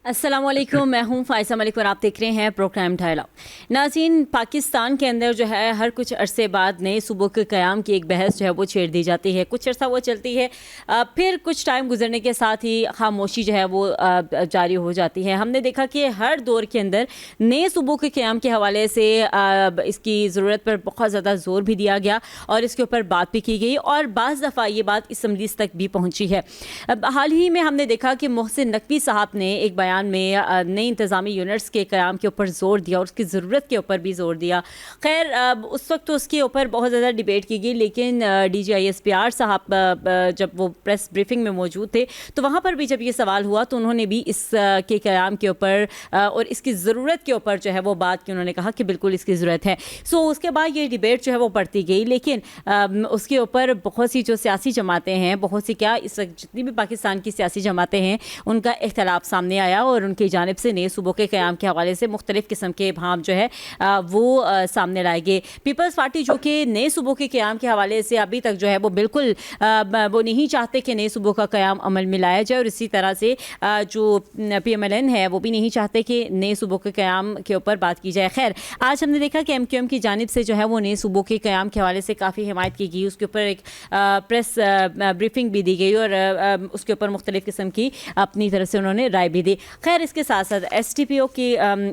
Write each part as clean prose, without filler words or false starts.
अस्सलाम वालेकुम, मैं हूँ फ़ाइज़ा मलिक और आप देख रहे हैं प्रोग्राम डायलॉग। नाज़रीन, पाकिस्तान के अंदर जो है हर कुछ अरसे बाद नए सूबों के क़याम की एक बहस जो है वो छेड़ दी जाती है। कुछ अरसा वो चलती है, फिर कुछ टाइम गुजरने के साथ ही खामोशी जो है वो जारी हो जाती है। हमने देखा कि हर दौर के अंदर नए सूबों के क़याम के हवाले से इसकी ज़रूरत पर बहुत ज़्यादा ज़ोर भी दिया गया और इसके ऊपर बात भी की गई और बाज़ दफ़ा ये बात असम्बलीज़ तक भी पहुँची है। अब हाल ही में हमने देखा कि मोहसिन नकवी साहब ने एक बयान में नई इंतज़ामी यूनिट्स के क़याम के ऊपर ज़ोर दिया और उसकी ज़रूरत के ऊपर भी ज़ोर दिया। खैर, उस वक्त तो उसके ऊपर बहुत ज़्यादा डिबेट की गई, लेकिन DGISPR साहब जब वो प्रेस ब्रीफिंग में मौजूद थे तो वहाँ पर भी जब ये सवाल हुआ तो उन्होंने भी इस के क़याम के ऊपर और इसकी ज़रूरत के ऊपर जो है वो बात की। उन्होंने कहा कि बिल्कुल इसकी ज़रूरत है। उसके बाद ये डिबेट जो है वो बढ़ती गई, लेकिन उसके ऊपर बहुत सी जो सियासी जमातें हैं, बहुत सी क्या इस वक्त जितनी भी पाकिस्तान की सियासी जमातें हैं, उनका इख्तलाफ सामने आया और उनकी जानिब से नए सूबों के क़याम के हवाले से मुख्तलिफ़ किस्म के इबहाम जो है वो सामने लाए गए। पीपल्स पार्टी जो कि नए सूबों के क़याम के हवाले से अभी तक जो है वो बिल्कुल वो नहीं चाहते कि नए सूबों का क़याम अमल में लाया जाए, और इसी तरह से जो PMLN है वो भी नहीं चाहते कि नए सूबों के क़याम के ऊपर बात की जाए। खैर, आज हमने देखा कि MQM की जानिब से जो है वो नए सूबों के क़याम के हवाले से काफ़ी हिमायत की गई। उसके ऊपर एक प्रेस ब्रीफिंग भी दी गई और उसके ऊपर मुख्तलिफ़ किस्म की अपनी तरफ से उन्होंने राय भी दी। खैर, इसके साथ साथ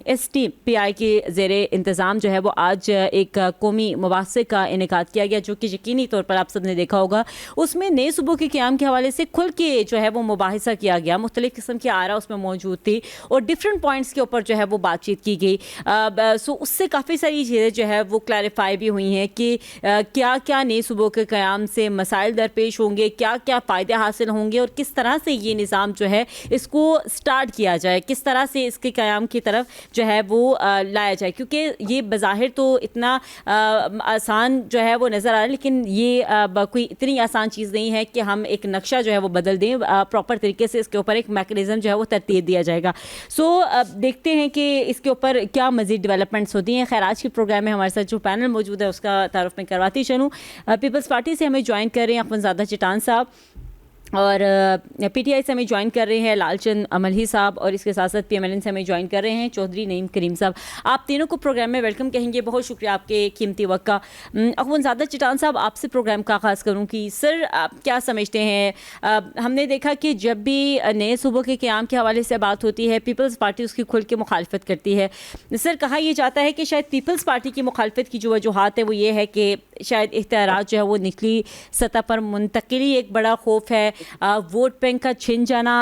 STPI की ज़ेरे इंतज़ाम जो है वो आज एक कौमी मुबासे का इनेकाद किया गया, जो कि यकीनी तौर पर आप सब ने देखा होगा। उसमें नए सूबों के क़याम के हवाले से खुल के जो है वो मुबाहिसा किया गया, मुख्तलिफ़ किस्म की आरा उसमें मौजूद थी और डिफरेंट पॉइंट्स के ऊपर जो है वो बातचीत की गई। उससे काफ़ी सारी चीज़ें जो है वो क्लैरिफाई भी हुई हैं कि क्या क्या नए सूबों के क़याम से मसाइल दरपेश होंगे, क्या क्या फ़ायदे हासिल होंगे और किस तरह से ये निज़ाम जो है इसको स्टार्ट किया जाए, किस तरह से इसके क़याम की तरफ जो है वो लाया जाए। क्योंकि ये बज़ाहिर तो इतना आसान जो है वो नज़र आ रहा है, लेकिन ये कोई इतनी आसान चीज़ नहीं है कि हम एक नक्शा जो है वो बदल दें। प्रॉपर तरीके से इसके ऊपर एक मैकेनिज़्म जो है वो तरतीब दिया जाएगा। देखते हैं कि इसके ऊपर क्या मज़ीद डेवलपमेंट्स होती हैं। खैर, आज के प्रोग्राम में हमारे साथ जो पैनल मौजूद है उसका तारुफ में करवाती चलूँ। पीपल्स पार्टी से हमें ज्वाइन कर रहे हैं अखवंज़ादा चिटान साहब, और PTI से हमें ज्वाइन कर रहे हैं लालचंद अमलही साहब, और इसके साथ साथ PMLN से हमें ज्वाइन कर रहे हैं चौधरी नईम करीम साहब। आप तीनों को प्रोग्राम में वेलकम कहेंगे। बहुत शुक्रिया आपके कीमती वक्त का। अखवंज़ादा चिटान साहब, आपसे प्रोग्राम का आगाज़ करूँ कि सर, आप क्या समझते हैं? हमने देखा कि जब भी नए सूबों के क़याम के हवाले से बात होती है, पीपल्स पार्टी उसकी खुल के मुखालफत करती है। सर, कहा यह जाता है कि शायद पीपल्स पार्टी की मुखालफत की जो वजूहात है वो ये है कि शायद इख्तियारात जो है वो निचली सतह पर मुंतकिली एक बड़ा खौफ है, वोट बैंक का छिन जाना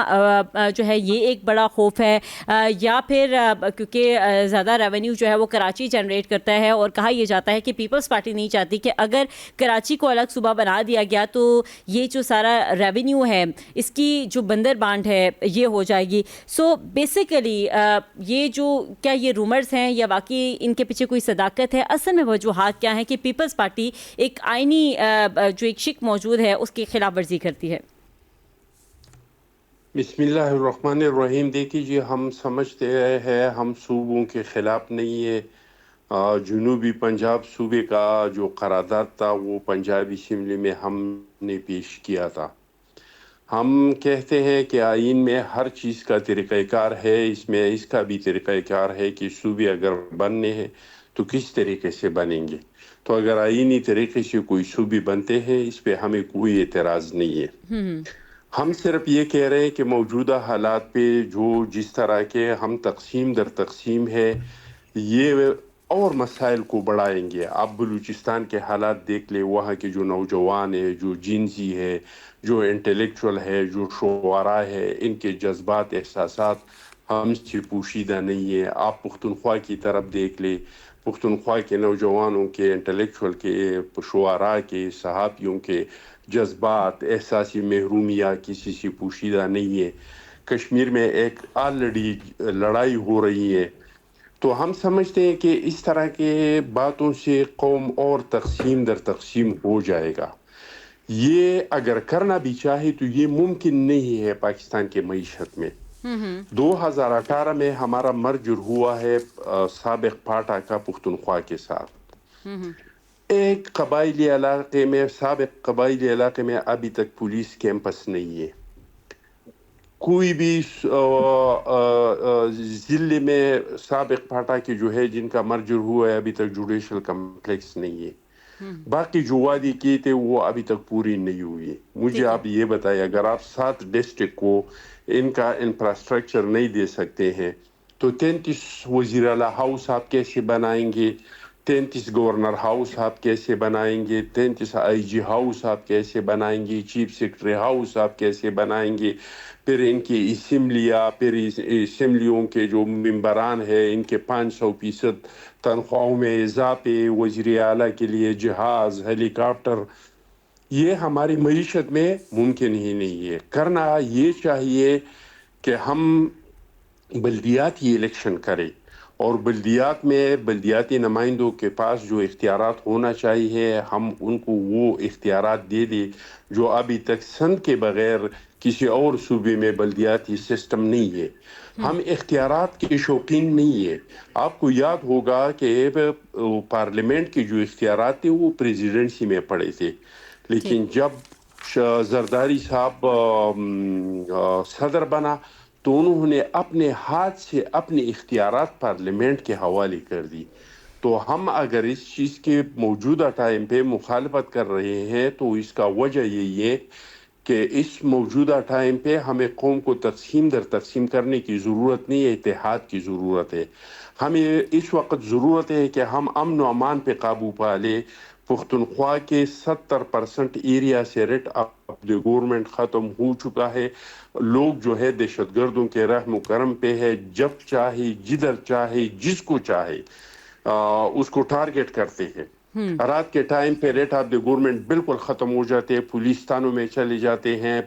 जो है ये एक बड़ा खौफ है, या फिर क्योंकि ज़्यादा रेवेन्यू जो है वो कराची जनरेट करता है, और कहा यह जाता है कि पीपल्स पार्टी नहीं चाहती कि अगर कराची को अलग सूबा बना दिया गया तो ये जो सारा रेवेन्यू है इसकी जो बंदर बांट है ये हो जाएगी। बेसिकली ये जो क्या ये रूमर्स हैं या वाकई इनके पीछे कोई सदाकत है? असल में वजूहात क्या है कि पीपल्स पार्टी एक आइनी जो एक शिक मौजूद है उसकी खिलाफ वर्जी करती है? बिस्मिल्लाहिर्रहमानिर्रहीम। देखिए, हम समझते हैं हम सूबों के ख़िलाफ़ नहीं है। जनूबी पंजाब सूबे का जो करारदाद था वो पंजाब असम्बली में हमने पेश किया था। हम कहते हैं कि आइन में हर चीज़ का तरीक़ाकार है, इसमें इसका भी तरीक़ाकार है कि सूबे अगर बनने हैं तो किस तरीके से बनेंगे। तो अगर आइनी तरीके से कोई सूबे बनते हैं इस पे हमें कोई एतराज़ नहीं है। हम सिर्फ ये कह रहे हैं कि मौजूदा हालात पे जो जिस तरह के हम तकसीम दर तकसीम है ये और मसाइल को बढ़ाएंगे। आप बलूचिस्तान के हालात देख ले, वहाँ के जो नौजवान है, जो जिनसी है, जो इंटेलेक्चुअल है, जो शुआरा है, इनके जज्बात एहसासात हमसे पोशीदा नहीं है। आप पुख्तनख्वा की तरफ देख ले, पुख्तनख्वा के नौजवानों के, इंटेलेक्चुअल के, शुआरा के, सहाफ़ियों के जज्बात एहसासी महरूमिया किसी से पोशीदा नहीं है। कश्मीर में एक ऑलरेडी लड़ाई हो रही है। तो हम समझते हैं कि इस तरह के बातों से कौम और तकसीम दर तकसीम हो जाएगा। ये अगर करना भी चाहे तो ये मुमकिन नहीं है पाकिस्तान के मईशत में। 2018 में हमारा मर्जर हुआ है साबिक पाटा का पुख्तनख्वा के साथ। एक कबायली इलाके में, साबिक कबायली इलाके में अभी तक पुलिस कैंपस नहीं है। کوئی بھی ضلع میں سابق پھاٹا کے جو ہے جن کا مرجر ہوا ہے ابھی تک جوڈیشل کمپلیکس نہیں ہے. باقی جو وعدے کیے تھے وہ ابھی تک پوری نہیں ہوئی. مجھے ٹھیک ہے. آپ یہ بتائیں اگر آپ 7 ڈسٹرکٹ کو ان کا انفراسٹرکچر نہیں دے سکتے ہیں تو 33 وزیر اعلیٰ ہاؤس آپ کیسے بنائیں گے, 33 گورنر ہاؤس آپ کیسے بنائیں گے, 33 آئی جی ہاؤس آپ کیسے بنائیں گے, چیف سیکرٹری ہاؤس آپ کیسے بنائیں گے, پھر ان کی اسمبلیاں, پھر اسمبلیوں کے جو ممبران ہیں ان کے 500% تنخواہوں میں اضافے, وزیر اعلیٰ کے لیے جہاز, ہیلی کاپٹر. یہ ہماری معیشت میں ممکن ہی نہیں ہے. کرنا یہ چاہیے کہ ہم بلدیاتی الیکشن کریں اور بلدیات میں بلدیاتی نمائندوں کے پاس جو اختیارات ہونا چاہیے ہم ان کو وہ اختیارات دے دیں جو ابھی تک سند کے بغیر کسی اور صوبے میں بلدیاتی سسٹم نہیں ہے. ہم اختیارات کے شوقین نہیں ہے. آپ کو یاد ہوگا کہ پارلیمنٹ کے جو اختیارات تھے وہ پریزیڈنسی میں پڑے تھے, ٹھیک. لیکن جب زرداری صاحب صدر بنا تو انہوں نے اپنے ہاتھ سے اپنے اختیارات پارلیمنٹ کے حوالے کر دی. تو ہم اگر اس چیز کے موجودہ ٹائم پہ مخالفت کر رہے ہیں تو اس کا وجہ یہی ہے کہ اس موجودہ ٹائم پہ ہمیں قوم کو تقسیم در تقسیم کرنے کی ضرورت نہیں ہے, اتحاد کی ضرورت ہے. ہمیں اس وقت ضرورت ہے کہ ہم امن و امان پہ قابو پا لیں. پختونخوا کے 70% ایریا سے ریٹ آف دی گورنمنٹ ختم ہو چکا ہے. لوگ جو ہے دہشت گردوں کے رحم و کرم پہ ہے, جب چاہے جدھر چاہے جس کو چاہے اس کو ٹارگٹ کرتے ہیں. رات کے ٹائم پہ ریٹ آف دی گورنمنٹ بالکل ختم ہو جاتے ہیں, پولیس تھانوں میں چلے جاتے ہیں,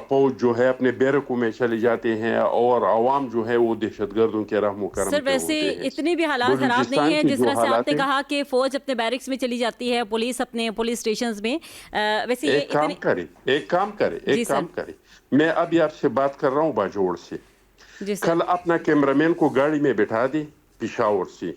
فوج جو ہے اپنے بیرکوں میں چلے جاتے ہیں اور عوام جو ہے وہ دہشت گردوں کے رحم و کرم سر پہ ویسے ہوتے ہیں. اتنی بھی حالات خراب نہیں بلوچستان ہیں کی جس جو طرح سے آپ حالات نے ہیں, کہا کہ فوج اپنے بیرکس میں چلی جاتی ہے, پولیس اپنے پولیس اسٹیشنز میں, ویسے یہ ایک اتنے. کام جی سر. کرے. میں ابھی آپ سے بات کر رہا ہوں باجوڑ سے. جی سر. کل اپنا کیمرامین کو گاڑی میں بٹھا دے پشاور سے,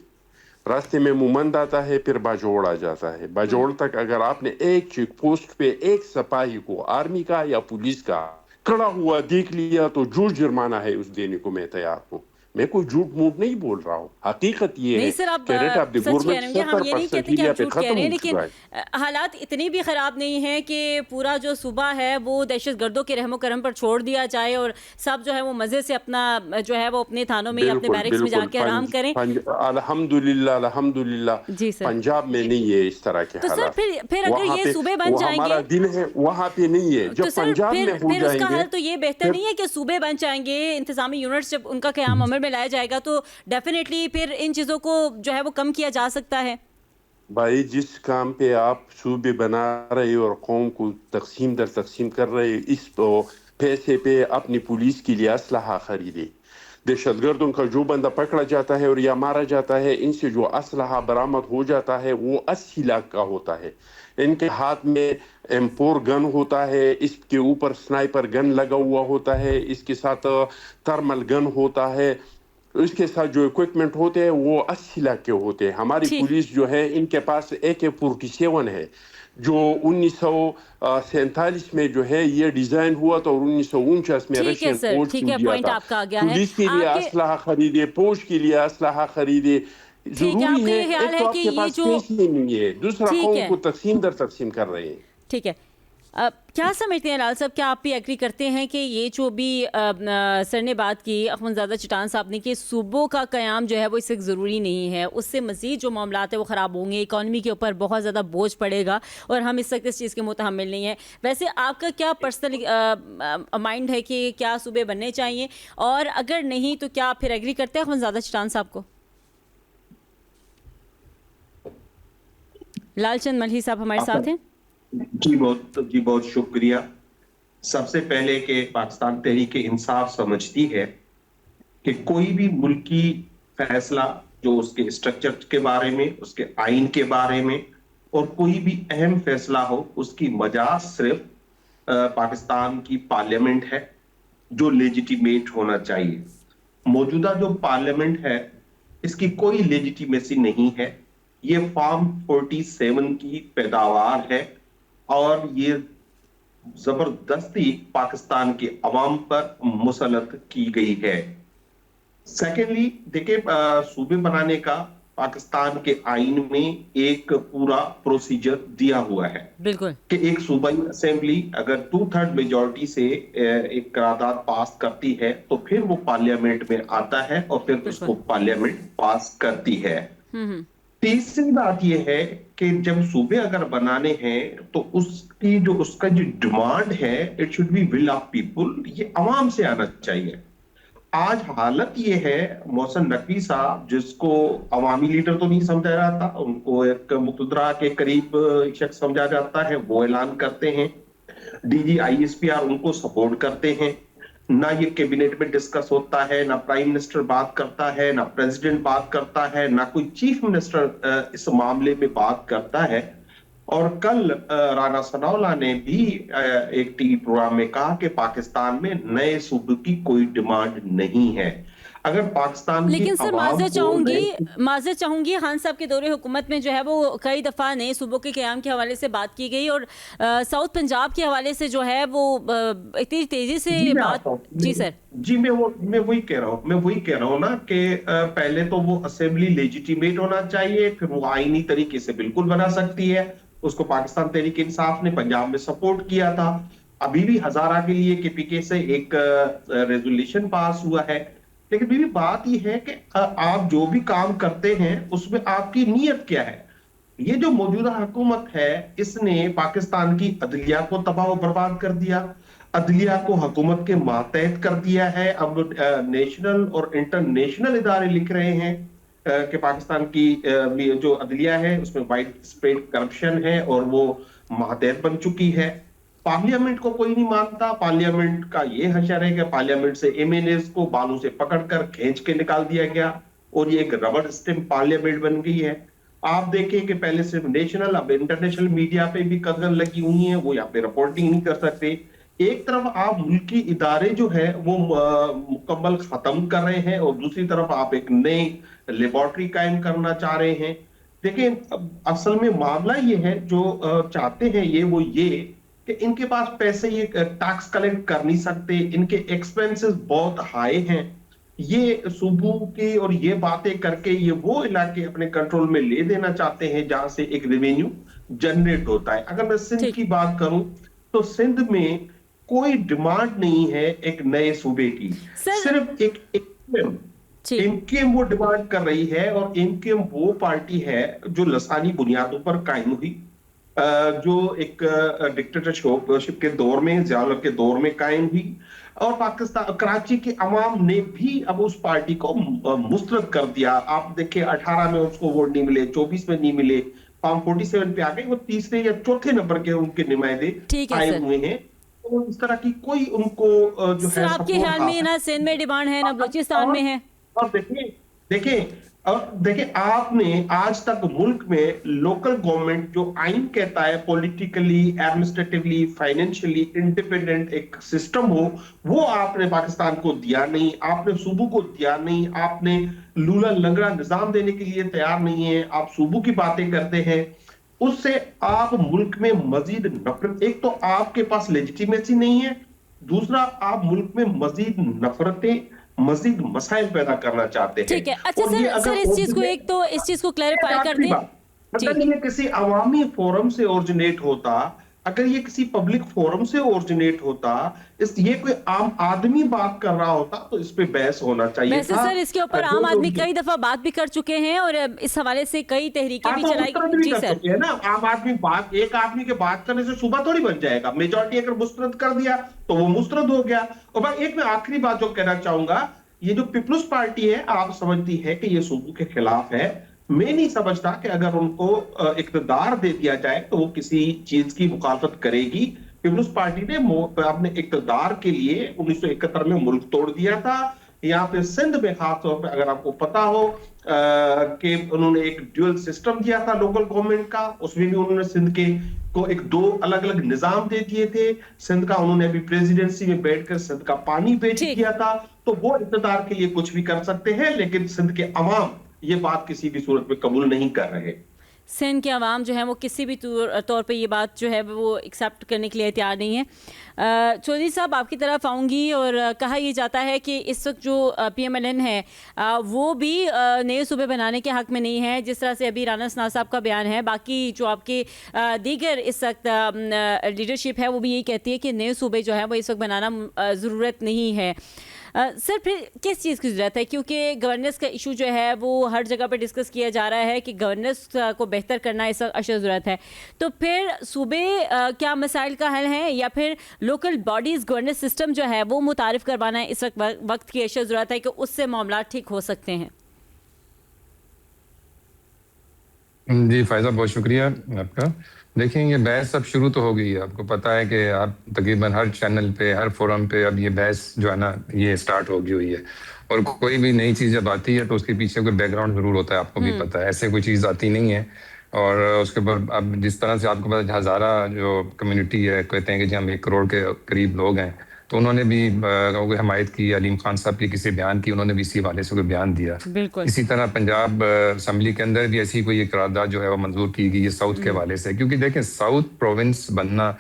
راستے میں مومند آتا ہے پھر باجوڑ آ جاتا ہے. باجوڑ تک اگر آپ نے ایک چیک پوسٹ پہ ایک سپاہی کو آرمی کا یا پولیس کا کھڑا ہوا دیکھ لیا تو جو جرمانہ ہے اس دینے کو میں تیار ہوں. میں کوئی جھوٹ موٹ نہیں بول رہا ہوں, حقیقت یہ نہیں ہے سر, آپ کہ ریٹ آف دی سچ کہہ گورنمنٹ رہے ہوں گے, ہم یہ نہیں 70% کہتے کہ ایریا آپ پہ جھوٹ کہہ رہے ختم ہیں, ہو لیکن چکا ہے. حالات اتنی بھی خراب نہیں ہیں کہ پورا جو صوبہ ہے وہ دہشت گردوں کے رحم و کرم پر چھوڑ دیا جائے اور سب جو ہے وہ مزے سے اپنا جو ہے وہ اپنے تھانوں میں یا اپنے بیرکس میں جا کے آرام کریں. الحمدللہ جی سر. پنجاب میں نہیں ہے اس طرح کے تو سر حالات. پھر اگر وہاں یہ پہ صوبے بن وہ جائیں ہمارا گے دل ہے, وہاں پہ نہیں ہے. تو جب سر پنجاب میں ہو پھر اس جائیں کا گے حل تو یہ بہتر پھر نہیں ہے کہ صوبے بن جائیں گے, انتظامی یونٹس جب ان کا قیام عمل میں لایا جائے گا تو ڈیفینیٹلی پھر ان چیزوں کو جو ہے وہ کم کیا جا سکتا ہے. بھائی جس کام پہ آپ صوبے بنا رہے اور قوم کو تقسیم در تقسیم کر رہے, اس پیسے پہ اپنی پولیس کے لیے اسلحہ خریدے. دہشت گردوں کا جو بندہ پکڑا جاتا ہے اور یا مارا جاتا ہے, ان سے جو اسلحہ برآمد ہو جاتا ہے وہ 80 لاکھ کا ہوتا ہے. ان کے ہاتھ میں M4 گن ہوتا ہے, اس کے اوپر سنائپر گن لگا ہوا ہوتا ہے, اس کے ساتھ تھرمل گن ہوتا ہے, اس کے ساتھ جو اکوپمنٹ ہوتے ہیں وہ 80 لاکھ کے ہوتے ہیں. ہماری ٹھیک. پولیس جو ہے ان کے پاس AK-47 ہے جو 1947 میں جو ہے یہ ڈیزائن ہوا تھا اور 1949 میں ٹھیک ہے رشین سر, فوج ٹھیک ہے, ٹوٹ گیا پوائنٹ تھا. آپ کا آ گیا ہے. پولیس کے لیے آپ کے اسلحہ خریدے, فوج کے لیے اسلحہ خریدے. ٹھیک ہے, آپ ضروری کا ہے, یہ خیال ایک تو ہے آپ کہ کے یہ پاس جو پیسے نہیں ہے, دوسرا ٹھیک قوم ہے, کو تقسیم در تقسیم کر رہے ہیں. ٹھیک ہے. کیا سمجھتے ہیں لال صاحب, کیا آپ بھی ایگری کرتے ہیں کہ یہ جو بھی سر نے بات کی, اخوندزادہ چٹان صاحب نے, کہ صوبوں کا قیام جو ہے وہ اس سے ضروری نہیں ہے, اس سے مزید جو معاملات ہیں وہ خراب ہوں گے, اکانومی کے اوپر بہت زیادہ بوجھ پڑے گا اور ہم اس وقت اس چیز کے متحمل نہیں ہیں. ویسے آپ کا کیا پرسنل مائنڈ ہے کہ کیا صوبے بننے چاہیے, اور اگر نہیں تو کیا آپ پھر ایگری کرتے ہیں اخوندزادہ چٹان صاحب کو؟ لال چند ملہی صاحب ہمارے ساتھ ہیں. جی بہت شکریہ. سب سے پہلے کہ پاکستان تحریک انصاف سمجھتی ہے کہ کوئی بھی ملکی فیصلہ جو اس کے اسٹرکچر کے بارے میں, اس کے آئین کے بارے میں, اور کوئی بھی اہم فیصلہ ہو, اس کی مجاز صرف پاکستان کی پارلیمنٹ ہے جو لیجیٹیمیٹ ہونا چاہیے. موجودہ جو پارلیمنٹ ہے اس کی کوئی لیجیٹیمیسی نہیں ہے. یہ فارم 47 کی پیداوار ہے اور یہ जबरदस्ती पाकिस्तान के अवाम पर मुसलत की गई है। सेकेंडली देखिए, सूबे बनाने का पाकिस्तान के आइन में एक पूरा प्रोसीजर दिया हुआ है बिल्कुल। कि एक सूबाई असेंबली अगर 2/3 मेजॉरिटी से एक करारदाद पास करती है तो फिर वो पार्लियामेंट में आता है और फिर उसको पार्लियामेंट पास करती है। तीसरी बात यह है कि जब सूबे अगर बनाने हैं तो उसका जो डिमांड है, it should be will of people, ये अवाम से आना चाहिए। आज हालत ये है, मोहसिन नकवी साहब जिसको अवामी लीडर तो नहीं समझा जाता, उनको एक मुक़तदरा के करीब शख्स समझा जाता है, वो ऐलान करते हैं, डीजी ISPR उनको सपोर्ट करते हैं, ना ये कैबिनेट में डिस्कस होता है, ना प्राइम मिनिस्टर बात करता है, ना प्रेसिडेंट बात करता है, ना कोई चीफ मिनिस्टर इस मामले में बात करता है। और कल राना सनाउल्लाह ने भी एक टीवी प्रोग्राम में कहा कि पाकिस्तान में नए सूबे की कोई डिमांड नहीं है। अगर पाकिस्तान लेकिन सर माजरत चाहूंगी खान साहब के दौरे हुकूमत में जो है वो कई दफ़ा नए सूबों के क़याम के हवाले से बात की गई और साउथ पंजाब के हवाले से जो है वो इतनी तेजी से बात। जी सर जी, मैं वही कह रहा हूँ ना कि पहले तो वो असेंबली लेजिटिमेट होना चाहिए, फिर वो आईनी तरीके से बिल्कुल बना सकती है। उसको पाकिस्तान तहरीक इंसाफ ने पंजाब में सपोर्ट किया था। अभी भी हजारा के लिए KPK से एक रेजोल्यूशन पास हुआ है। लेकिन बीवी बात यह है कि आप जो भी काम करते हैं उसमें आपकी नीयत क्या है। ये जो मौजूदा हुकूमत है इसने पाकिस्तान की अदलिया को तबाह और बर्बाद कर दिया, अदलिया को हुकूमत के मातहत कर दिया है। अब नेशनल और इंटरनेशनल इदारे लिख रहे हैं कि पाकिस्तान की जो अदलिया है उसमें वाइड स्प्रेड करप्शन है और वो मातहत बन चुकी है। पार्लियामेंट को कोई नहीं मानता। पार्लियामेंट का ये हशर है कि पार्लियामेंट से MNAs को बालों से पकड़कर खींच के निकाल दिया गया और ये एक रबड़ स्टैम्प पार्लियामेंट बन गई है। आप देखें कि पहले सिर्फ नेशनल, अब इंटरनेशनल मीडिया पे भी कदम लगी हुई है, वो यहाँ पे रिपोर्टिंग नहीं कर सकते। एक तरफ आप मुल्की इदारे जो है वो मुकम्मल खत्म कर रहे हैं और दूसरी तरफ आप एक नई लेबोरेटरी कायम करना चाह रहे हैं। देखिए, असल में मामला ये है, जो चाहते हैं ये कि इनके पास पैसे ये टैक्स कलेक्ट कर नहीं सकते, इनके एक्सपेंसेस बहुत हाई हैं। ये सूबों की और ये बातें करके ये वो इलाके अपने कंट्रोल में ले देना चाहते हैं जहां से एक रेवेन्यू जनरेट होता है। अगर मैं सिंध की बात करूं तो सिंध में कोई डिमांड नहीं है एक नए सूबे की, सिर्फ एक MKM वो डिमांड कर रही है। और MKM वो पार्टी है जो लसानी बुनियादों पर कायम हुई, जो एक डिक्टेटरशिप के दौर में, ज़िया के दौर में कायम हुई। और पाकिस्तान कराची के अवाम ने भी अब उस पार्टी को मुस्तरद कर दिया। आप देखिए 18 में उसको वोट नहीं मिले, 24 में नहीं मिले, फॉर्म 47 पे आ गए, वो तीसरे या चौथे नंबर के उनके नुमाइंदे आए हुए हैं। तो इस तरह की कोई उनको जो है आपके ख्याल में ना सिंध में डिमांड है ना बलूचिस्तान में है। और देखिए आपने आज तक मुल्क में लोकल गवर्नमेंट जो आइन कहता है पॉलिटिकली, एडमिनिस्ट्रेटिवली, फाइनेंशियली इंडिपेंडेंट एक सिस्टम हो, वो आपने पाकिस्तान को दिया नहीं, आपने सूबों को दिया नहीं, आपने लूला लंगड़ा निजाम देने के लिए तैयार नहीं है। आप सूबों की बातें करते हैं, उससे आप मुल्क में मजीद नफरत, एक तो आपके पास लेजिटिमेसी नहीं है, दूसरा आप मुल्क में मजीद नफरतें, मजीद मसाइल पैदा करना चाहते हैं। ठीक है, अच्छा सर इस चीज को क्लैरिफाई कर दें। अगर ये किसी अवामी फोरम से ओरिजिनेट होता, अगर ये किसी पब्लिक फोरम से ओरिजिनेट होता, ये कोई आम आदमी बात कर रहा होता तो इस पे बहस होना चाहिए था। सर इसके ऊपर आम आदमी कई दफा बात भी कर चुके हैं और इस हवाले से कई तहरीकें भी चलाई जी सर ना। आम आदमी बात, एक आदमी के बात करने से सूबा थोड़ी बन जाएगा। मेजॉरिटी अगर मुस्तरद कर दिया तो वो मुस्तरद हो गया। और भाई एक मैं आखिरी बात जो कहना चाहूंगा, ये जो पीपल्स पार्टी है आप समझती है कि ये सूबों के खिलाफ है। मैं नहीं समझता कि अगर उनको इक़्तिदार दे दिया जाए तो वो किसी चीज की मुखालफत करेगी। पीपल्स पार्टी ने अपने इक़्तिदार के लिए 1971 में मुल्क तोड़ दिया था। यहाँ पे सिंध में खास तौर पे अगर आपको पता हो कि उन्होंने एक ड्यूअल सिस्टम दिया था लोकल गवर्नमेंट का, उसमें भी उन्होंने सिंध के को एक दो अलग अलग निजाम दे दिए थे। सिंध का उन्होंने अभी प्रेसिडेंसी में बैठकर सिंध का पानी बेच दिया था। तो वो इक़्तिदार के लिए कुछ भी कर सकते हैं, लेकिन सिंध के अवाम ये बात किसी भी सूरत में कबूल नहीं कर रहे। सिंध के अवाम जो है वो किसी भी तौर पे ये बात जो है वो एक्सेप्ट करने के लिए तैयार नहीं है। चौधरी साहब, आपकी तरफ आऊँगी और कहा यह जाता है कि इस वक्त जो PMLN है वो भी नए सूबे बनाने के हक़ में नहीं है, जिस तरह से अभी राना सना साहब का बयान है। बाकी जो आपके दीगर इस वक्त लीडरशिप है वो भी यही कहती है कि नए सूबे जो है वो इस वक्त बनाना ज़रूरत नहीं है। सर, फिर किस चीज़ की ज़रूरत है? क्योंकि गवर्नेंस का इशू जो है वो हर जगह पर डिस्कस किया जा रहा है कि गवर्नेंस को बेहतर करना इस वक्त अशद ज़रूरत है। तो फिर सूबे क्या मसाइल का हल है, या फिर लोकल बॉडीज़ गवर्नेंस सिस्टम जो है वो मुतारिफ करवाना इस वक्त की अशद ज़रूरत है कि उससे मामला ठीक हो सकते हैं? जी फायदा, बहुत शुक्रिया आपका। देखिए, ये बहस अब शुरू तो हो गई है। आपको पता है कि आप तकरीबन हर चैनल पे, हर फोरम पे अब ये बहस जो है ना, ये स्टार्ट हो गई हुई है। और कोई भी नई चीज़ जब आती है तो उसके पीछे कोई बैकग्राउंड ज़रूर होता है, आपको भी पता है। ऐसे कोई चीज़ आती नहीं है। और उसके बाद अब जिस तरह से आपको पता है, हज़ारा जो कम्युनिटी है, कहते हैं कि जी हम 1 करोड़ के करीब लोग हैं, तो उन्होंने भी हमायत की अलीम खान साहब के किसी बयान की, उन्होंने भी इसी हवाले से कोई बयान दिया। बिल्कुल। इसी तरह पंजाब असम्बली के अंदर भी ऐसी कोई करारदाद जो है वो मंजूर की गई है साउथ के हवाले से। क्योंकि देखें, साउथ प्रोविंस बनना,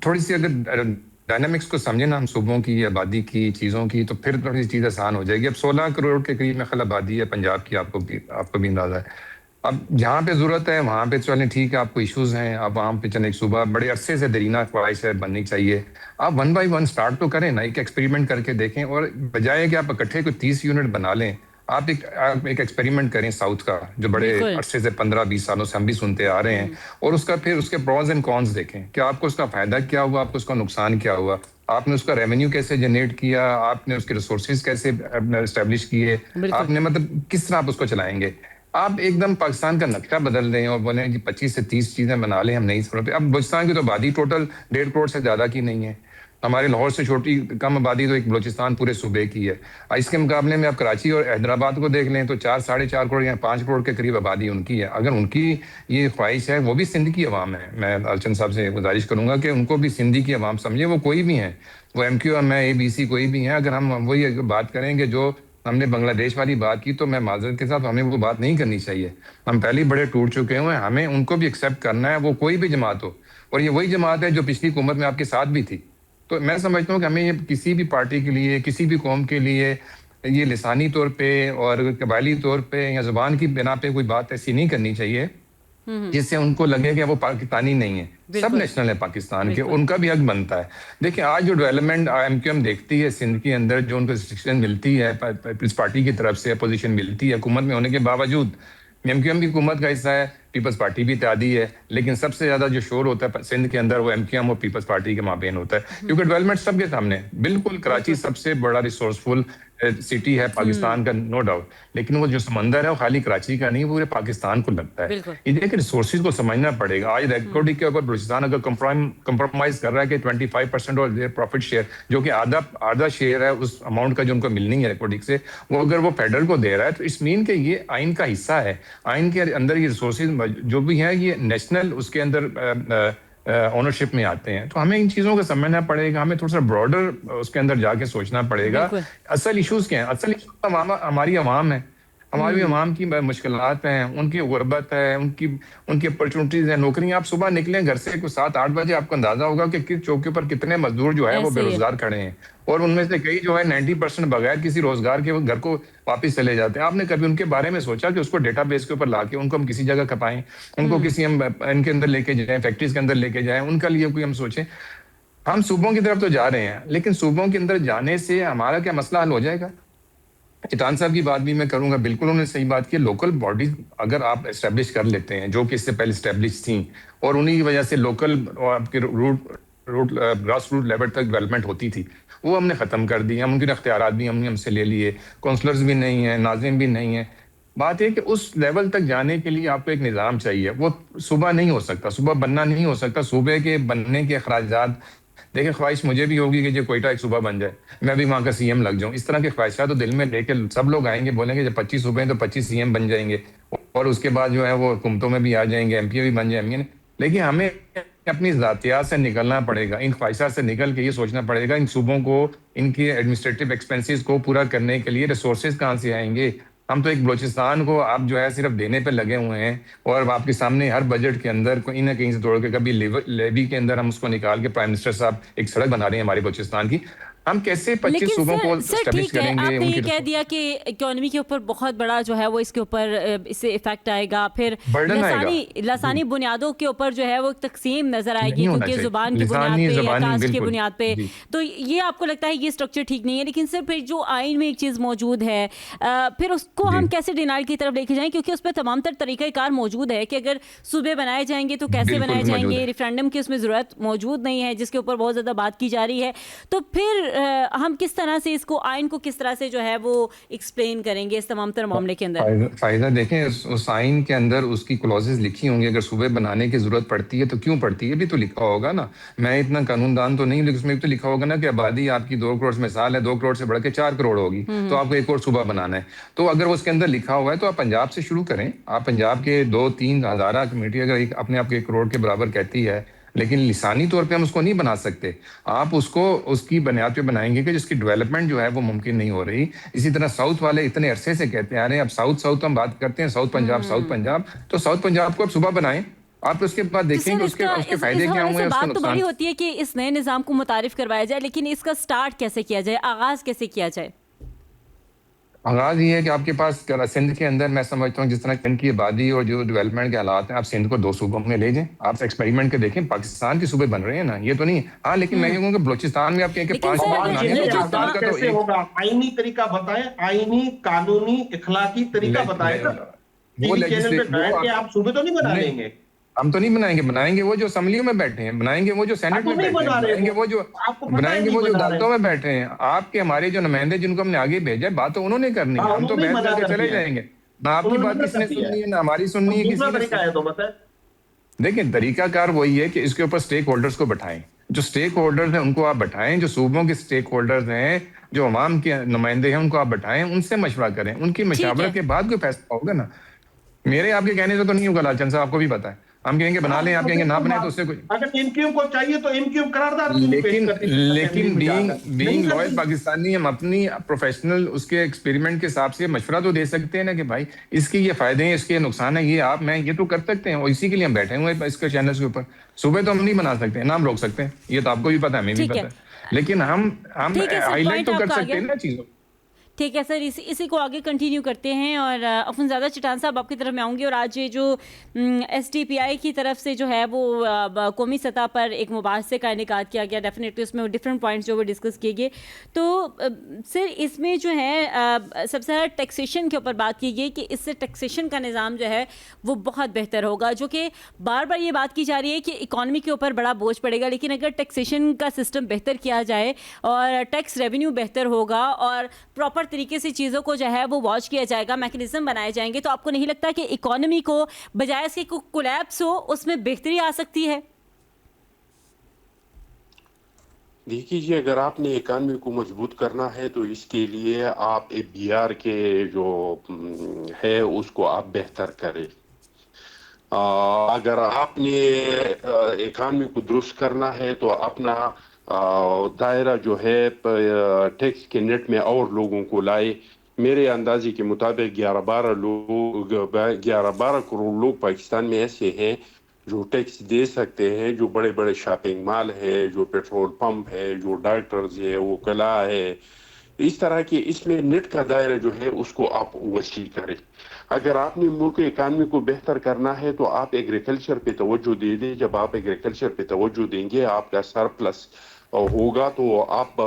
थोड़ी सी अगर डायनामिक्स को समझे ना हम सूबों की, आबादी की, चीज़ों की, तो फिर थोड़ी सी चीज़ आसान हो जाएगी। अब 16 करोड़ के करीब में खल आबादी है पंजाब की, आपको भी अंदाजा है। अब जहाँ पे ज़रूरत है वहाँ पे चलें, ठीक है, आपको इश्यूज हैं, आप वहाँ पे चलें। एक सूबा बड़े अरसे से दरीना ख्वाहिश है, बननी चाहिए। आप 1 बाई 1 स्टार्ट तो करें ना, एक एक्सपेरिमेंट करके देखें। और बजाय कि आप इकट्ठे कोई 30 यूनिट बना लें, आप एक एक्सपेरिमेंट करें साउथ का, जो बड़े अरसे से 15-20 सालों से हम भी सुनते आ रहे हैं। और उसका फिर उसके प्रोज एंड कॉन्स देखें कि आपको उसका फायदा क्या हुआ, आपको उसका नुकसान क्या हुआ, आपने उसका रेवेन्यू कैसे जनरेट किया, आपने उसके रिसोर्सेज कैसे एस्टेब्लिश किए, आपने मतलब किस तरह आप उसको चलाएंगे। आप एकदम पाकिस्तान का नक्शा बदल दें और बोलें कि 25 से 30 चीजें बना लें हम नई सड़कों पे। अब बलूचिस्तान की तो आबादी टोटल 1.5 करोड़ से ज्यादा की नहीं है। हमारे लाहौर से छोटी कम आबादी तो एक बलूचिस्तान पूरे सूबे की है। इसके मुकाबले में आप कराची और हैदराबाद को देख लें तो 4-4.5 करोड़ या 5 करोड़ के करीब आबादी उनकी है। अगर उनकी ये ख्वाहिश है, वो भी सिंध की अवाम है, मैं अलचंद साहब से गुजारिश करूंगा कि उनको भी सिंधी की अवाम समझे, वो कोई भी हैं, वो MQM है, ABC कोई भी है। अगर हम वही बात करेंगे जो हमने बांग्लादेश वाली बात की, तो मैं माजरत के साथ हमें वो बात नहीं करनी चाहिए। हम पहले बड़े टूट चुके हुए हैं, हमें उनको भी एक्सेप्ट करना है, वो कोई भी जमात हो। और ये वही जमात है जो पिछली हुकूमत में आपके साथ भी थी। तो मैं समझता हूँ कि हमें ये किसी भी पार्टी के लिए, किसी भी कौम के लिए ये लिसानी तौर पे और कबायली तौर पे या जुबान की बिना पे कोई बात ऐसी नहीं करनी चाहिए जिससे उनको लगे कि वो पाकिस्तानी नहीं है। सब नेशनल है पाकिस्तान के, उनका भी हक बनता है। देखिए, आज जो डेवलपमेंट MQM देखती है सिंध के अंदर, जो उनको रिस्ट्रिक्शन मिलती है पीपल्स पार्टी की तरफ से, अपोजिशन मिलती है हुकूमत में होने के बावजूद, MQM की हुकूमत का हिस्सा है, पीपल्स पार्टी भी इत्यादी है, लेकिन सबसे ज्यादा जो शोर होता है सिंध के अंदर वो MQM और पीपल्स पार्टी के माबेन होता है। क्योंकि डेवलपमेंट सबके सामने, बिल्कुल कराची सबसे बड़ा रिसोर्सफुल सिटी है पाकिस्तान का, नो डाउट, लेकिन वो जो समंदर है वो खाली कराची का नहीं, पूरे पाकिस्तान को लगता है। ये देखिए, रिसोर्सेज को समझना पड़ेगा। आज रिकॉर्डिंग के ऊपर बलूचिस्तान अगर कंप्रोमाइज कर रहा है कि 25% और प्रॉफिट शेयर, जो कि आधा शेयर है उस अमाउंट का जो उनको मिलनी है रिकॉर्डिंग से, वो अगर वो फेडरल को दे रहा है, तो इस मीन के ये आइन का हिस्सा है। आइन के अंदर ये रिसोर्सेज जो भी है ये नेशनल उसके अंदर ओनरशिप में आते हैं। तो हमें इन चीज़ों को समझना पड़ेगा, हमें थोड़ा सा ब्रॉडर उसके अंदर जाके सोचना पड़ेगा असल इश्यूज क्या हैं। असल इशूज हमारी अवाम है, हमारी अवाम की मुश्किलात हैं, उनकी गुर्बत है, उनकी अपॉर्चुनिटीज हैं, नौकरियां। आप सुबह निकलें घर से 7-8 बजे, आपको अंदाजा होगा कि किस चौके पर कितने मजदूर जो है वो बेरोजगार खड़े हैं, और उनमें से कई जो है 90% बगैर किसी रोजगार के वो घर को वापस चले जाते हैं। आपने कभी उनके बारे में सोचा कि उसको डेटाबेस के ऊपर लाके उनको हम किसी जगह खपाएं, उनको किसी हम इनके अंदर लेके जाएं, फैक्ट्रीज के अंदर लेके जाएं, उनका लिए कोई हम सोचें। हम सूबों की तरफ तो जा रहे हैं, लेकिन सूबों के अंदर जाने से हमारा क्या मसला हल हो जाएगा? चिटान साहब की बात भी मैं करूंगा, बिल्कुल उन्होंने सही बात की। लोकल बॉडीज अगर आप एस्टेब्लिश कर लेते हैं, जो कि इससे पहले एस्टेब्लिश थी, और उन्हीं की वजह से लोकल आपके ग्रास रूट लेवल तक डेवलपमेंट होती थी, वो हमने खत्म कर दी। हम उनके अख्तियारात भी हमसे ले लिए, काउंसलर्स भी नहीं है, नाज़िम भी नहीं है। बात है कि उस लेवल तक जाने के लिए आपको एक निज़ाम चाहिए, वो सुबह नहीं हो सकता, सुबह बनना नहीं हो सकता। सूबे के बनने के अखराजात, देखिए, ख्वाहिश मुझे भी होगी कि जो कोयटा एक सूबा बन जाए, मैं भी वहाँ का CM लग जाऊँ। इस तरह के ख्वाहिशात तो दिल में लेके सब लोग आएंगे, बोलेंगे जब 25 सूबे हैं तो 25 CM बन जाएंगे, और उसके बाद जो है वो हुकूमतों में भी आ जाएंगे, MP भी बन जाएंगे। लेकिन हमें अपनी ज़ातियात से निकलना पड़ेगा, इन ख्वाहिशात से निकल के ये सोचना पड़ेगा इन सूबों को, इनके एडमिनिस्ट्रेटिव एक्सपेंसेस को पूरा करने के लिए रिसोर्सेज कहाँ से आएंगे। ہم تو ایک بلوچستان کو آپ جو ہے صرف دینے پہ لگے ہوئے ہیں، اور آپ کے سامنے ہر بجٹ کے اندر کہیں نہ کہیں سے توڑ کے کبھی لیوی کے اندر ہم اس کو نکال کے پرائم منسٹر صاحب ایک سڑک بنا رہے ہیں ہمارے بلوچستان کی. ہم کیسے 25 لیکن صوبوں کو سر اسٹیبلش ٹھیک ہے، کریں گے آپ نے ان یہ کی کہہ دیا کہ اکانومی کے اوپر بہت بڑا جو ہے وہ اس کے اوپر اس سے افیکٹ آئے گا، پھر برڈن آئے گا. لسانی بنیادوں کے اوپر جو ہے وہ تقسیم نظر آئے گی، نہیں ہونا کیونکہ چاہیے زبان کی بنیاد لسانی پہ یا زبانی، کاسٹ کی بالکل بنیاد پہ. جی. تو یہ آپ کو لگتا ہے یہ اسٹرکچر ٹھیک نہیں ہے. لیکن سر پھر جو آئین میں ایک چیز موجود ہے، پھر اس کو ہم کیسے ڈینائل کی طرف لے کے جائیں، کیونکہ اس پہ تمام تر طریقہ کار موجود ہے کہ اگر صوبے بنائے جائیں گے تو کیسے بنائے بالکل جائیں موجود گے، ہے. ریفرینڈم کی اس میں ضرورت موجود نہیں ہے جس کے اوپر بہت زیادہ بات کی جا رہی ہے. تو پھر ہم کس طرح سے اس کو آئین کو کس طرح سے جو ہے وہ ایکسپلین کریں گے اس تمام تر معاملے کے اندر؟ فائدہ دیکھیں، اس آئین کے اندر اس کی کلوزز لکھی ہوں گی. اگر صوبے بنانے کی ضرورت پڑتی ہے تو کیوں پڑتی ہے بھی تو لکھا ہوگا نا. میں اتنا قانون دان تو نہیں، لیکن اس میں بھی تو لکھا ہوگا نا کہ آبادی آپ کی 2 کروڑ مثال ہے، 2 کروڑ سے بڑھ کے 4 کروڑ ہوگی تو آپ کو ایک اور صوبہ بنانا ہے. تو اگر اس کے اندر لکھا ہوا ہے تو آپ پنجاب سے شروع کریں. آپ پنجاب کے 2-3 ہزارہ کمیٹی اگر اپنے آپ کے 1 کروڑ کے برابر کہتی ہے، لیکن لسانی طور پہ ہم اس کو نہیں بنا سکتے. آپ اس کو اس کی بنیاد پہ بنائیں گے کہ جس کی ڈیولپمنٹ جو ہے وہ ممکن نہیں ہو رہی. اسی طرح ساؤتھ والے اتنے عرصے سے کہتے آ رہے ہیں، اب ساؤتھ ہم بات کرتے ہیں، ساؤتھ پنجاب تو ساؤتھ پنجاب کو اب صوبہ بنائیں. آپ اس کے بعد تو دیکھیں سر کہ اس کے فائدے کیا حوالے ہوئے سے ہیں، اس کے بات تو نقصان. بڑی ہوتی ہے کہ اس نئے نظام کو متعارف کروایا جائے، لیکن اس کا سٹارٹ کیسے کیا جائے، آغاز کیسے کیا جائے؟ آغاز یہ ہے کہ آپ کے پاس سندھ کے اندر میں سمجھتا ہوں جس طرح سندھ کی آبادی اور جو ڈیولپمنٹ کے حالات ہیں، آپ سندھ کو 2 صوبوں میں لے جائیں. آپ ایکسپیریمنٹ کے دیکھیں، پاکستان کے صوبے بن رہے ہیں نا، یہ تو نہیں. ہاں لیکن میں یہ کہوں کہ بلوچستان میں آپ کہیں کہ لیکن 5 سر صوبے اگر بنانے ہیں تو یہ جو بلوچستان کا تو کیسے ایک. ہوگا؟ آئینی طریقہ بتائیں، آئینی قانونی اخلاقی طریقہ بتائیں نا. ٹی وہ وی چینل پہ بیٹھ کے آپ صوبے تو نہیں بنا لیں گے. ہم تو نہیں بنائیں گے وہ جو اسمبلیوں میں بیٹھے ہیں، بنائیں گے وہ جو سینٹ تو میں نہیں بیٹھے ہیں، بنا رہے آپ کو پتہ ہے بنائیں گے نہیں وہ جو بنا عدالتوں رہے. میں بیٹھے ہیں. آپ کے ہمارے جو نمائندے جن کو ہم نے آگے بھیجا ہے، بات تو انہوں نے کرنی ہے. ہم تو انہوں نے بحث منع کر کے کر چلے دیا ہے. جائیں گے. نہ آپ کی انہوں نے بات منع کسی کر نے دیا سننی ہے، نہ ہماری سننی ہے دوسرا کسی نے. طریقہ ہے تو بتائیں. دیکھیں طریقہ کار وہی ہے کہ اس کے اوپر سٹیک ہولڈرز کو بٹھائیں. جو سٹیک ہولڈرز ہیں ان کو آپ بٹھائیں، جو صوبوں کے سٹیک ہولڈرز ہیں، جو عوام کے نمائندے ہیں، ان کو آپ بٹھائیں، ان سے مشورہ کریں. ان کی ٹھیک ہے. مشاورت کے بعد کوئی فیصلہ ہوگا نا. میرے آپ کے کہنے سے تو نہیں ہوگا، لال چند صاحب آپ کو بھی پتا ہے. ہم کہیں گے بنا لیں، آپ کہیں گے نہ بنائیں، تو اس سے کوئی. اگر ایم کیو کو چاہیے تو ایم کیو قرارداد کیوں نہیں پیش کرتی اسمبلی میں جا کر؟ نہیں بینگ لوئل کرتی. پاکستانی، ہم اپنی پروفیشنل اس کے ایکسپیریمنٹ کے حساب سے مشورہ تو دے سکتے ہیں نا کہ بھائی اس کی یہ فائدے ہیں، اس کے نقصان ہیں، یہ آپ میں یہ تو کر سکتے ہیں. اور اسی کے لیے ہم بیٹھے ہوئے ہیں اس کے چینلز کے اوپر. صوبے تو ہم نہیں بنا سکتے، نہ ہم روک سکتے ہیں، یہ تو آپ کو بھی پتا ہے، ہمیں بھی ٹھیک ہے، پتا ہے. لیکن ہم ٹھیک ہے سر، ہائی لائٹ پوائنٹ تو آپ کر کا آ سکتے گیا. ہیں نا چیزوں. ٹھیک ہے سر، اسی کو آگے کنٹینیو کرتے ہیں. اور افنزادہ چٹان صاحب آپ کی طرف میں آؤں گی. اور آج یہ جو ایس ٹی پی آئی کی طرف سے جو ہے وہ قومی سطح پر ایک مباحثے کا انعقاد کیا گیا. ڈیفینیٹلی اس میں ڈفرینٹ پوائنٹس جو وہ ڈسکس کیے گئے. تو سر اس میں جو ہے سب سے زیادہ ٹیکسیشن کے اوپر بات کی گئی کہ اس سے ٹیکسیشن کا نظام جو ہے وہ بہت بہتر ہوگا. جو کہ بار بار یہ بات کی جا رہی ہے کہ اکانومی کے اوپر بڑا بوجھ پڑے گا، لیکن اگر ٹیکسیشن کا سسٹم بہتر کیا جائے اور ٹیکس ریونیو بہتر ہوگا اور پراپر طریقے سے چیزوں کو جو ہے وہ واچ کیا جائے گا، میکنزم بنائے جائیں گے، تو آپ کو نہیں لگتا کہ اکانومی کو بجائے اس کے کولیپس ہو اس میں بہتری آ سکتی ہے؟ دیکھیے جی، اگر آپ نے اکانومی کو مضبوط کرنا ہے تو اس کے لیے آپ بی آر کے جو ہے اس کو آپ بہتر کریں. اگر آپ نے اکانومی کو درست کرنا ہے تو اپنا دائرہ جو ہے ٹیکس کے نیٹ میں اور لوگوں کو لائے. میرے اندازے کے مطابق 11-12 کروڑ لوگ پاکستان میں ایسے ہیں جو ٹیکس دے سکتے ہیں، جو بڑے بڑے شاپنگ مال ہے، جو پیٹرول پمپ ہے، جو ڈاکٹرز ہے، وہ کلا ہے. اس طرح کے اس میں نیٹ کا دائرہ جو ہے اس کو آپ وسیع کریں. اگر آپ نے ملک اکانومی کو بہتر کرنا ہے تو آپ ایگریکلچر پہ توجہ دے دیں. جب آپ ایگریکلچر پہ توجہ دیں گے، آپ کا سرپلس ہوگا تو آپ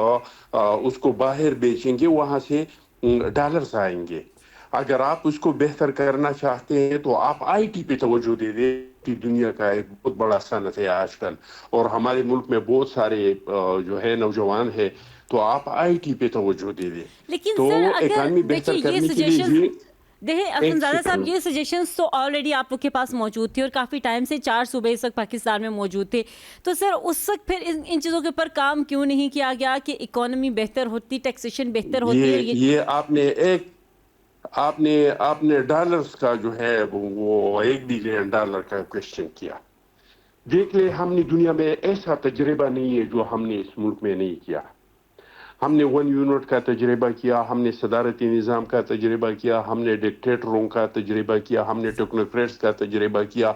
اس کو باہر بیچیں گے، وہاں سے ڈالرز آئیں گے. اگر آپ اس کو بہتر کرنا چاہتے ہیں تو آپ آئی ٹی پہ توجہ دے دیں. دنیا کا ایک بہت بڑا صنعت ہے آج کل، اور ہمارے ملک میں بہت سارے جو ہے نوجوان ہے، تو آپ آئی ٹی پہ توجہ دے دیں. لیکن تو سر اگر اکانومی دیکھیے بہتر یہ کرنے کے لیے سجیشنز، یہ دیکھیں ایک افنزادہ صاحب، سیکنڈ. یہ سجیشنز تو آلریڈی آپ لوگ کے پاس موجود تھی اور کافی ٹائم سے 4 صوبے اس وقت پاکستان میں موجود تھے. تو سر اس وقت پھر ان چیزوں کے اوپر کام کیوں نہیں کیا گیا کہ اکانومی بہتر ہوتی، ٹیکسیشن بہتر ہوتی؟ اور یہ آپ نے ڈالرز کا جو ہے وہ $1 بلین کا کوشچن کیا. دیکھ لیں، ہم نے دنیا میں ایسا تجربہ نہیں ہے جو ہم نے اس ملک میں نہیں کیا. हमने 1 यूनिट का तजर्बा किया, हमने सदारती निज़ाम का तजर्बा किया, हमने डिक्टेटरों का तजर्बा किया, हमने टेक्नोक्रेट्स का तजर्बा किया,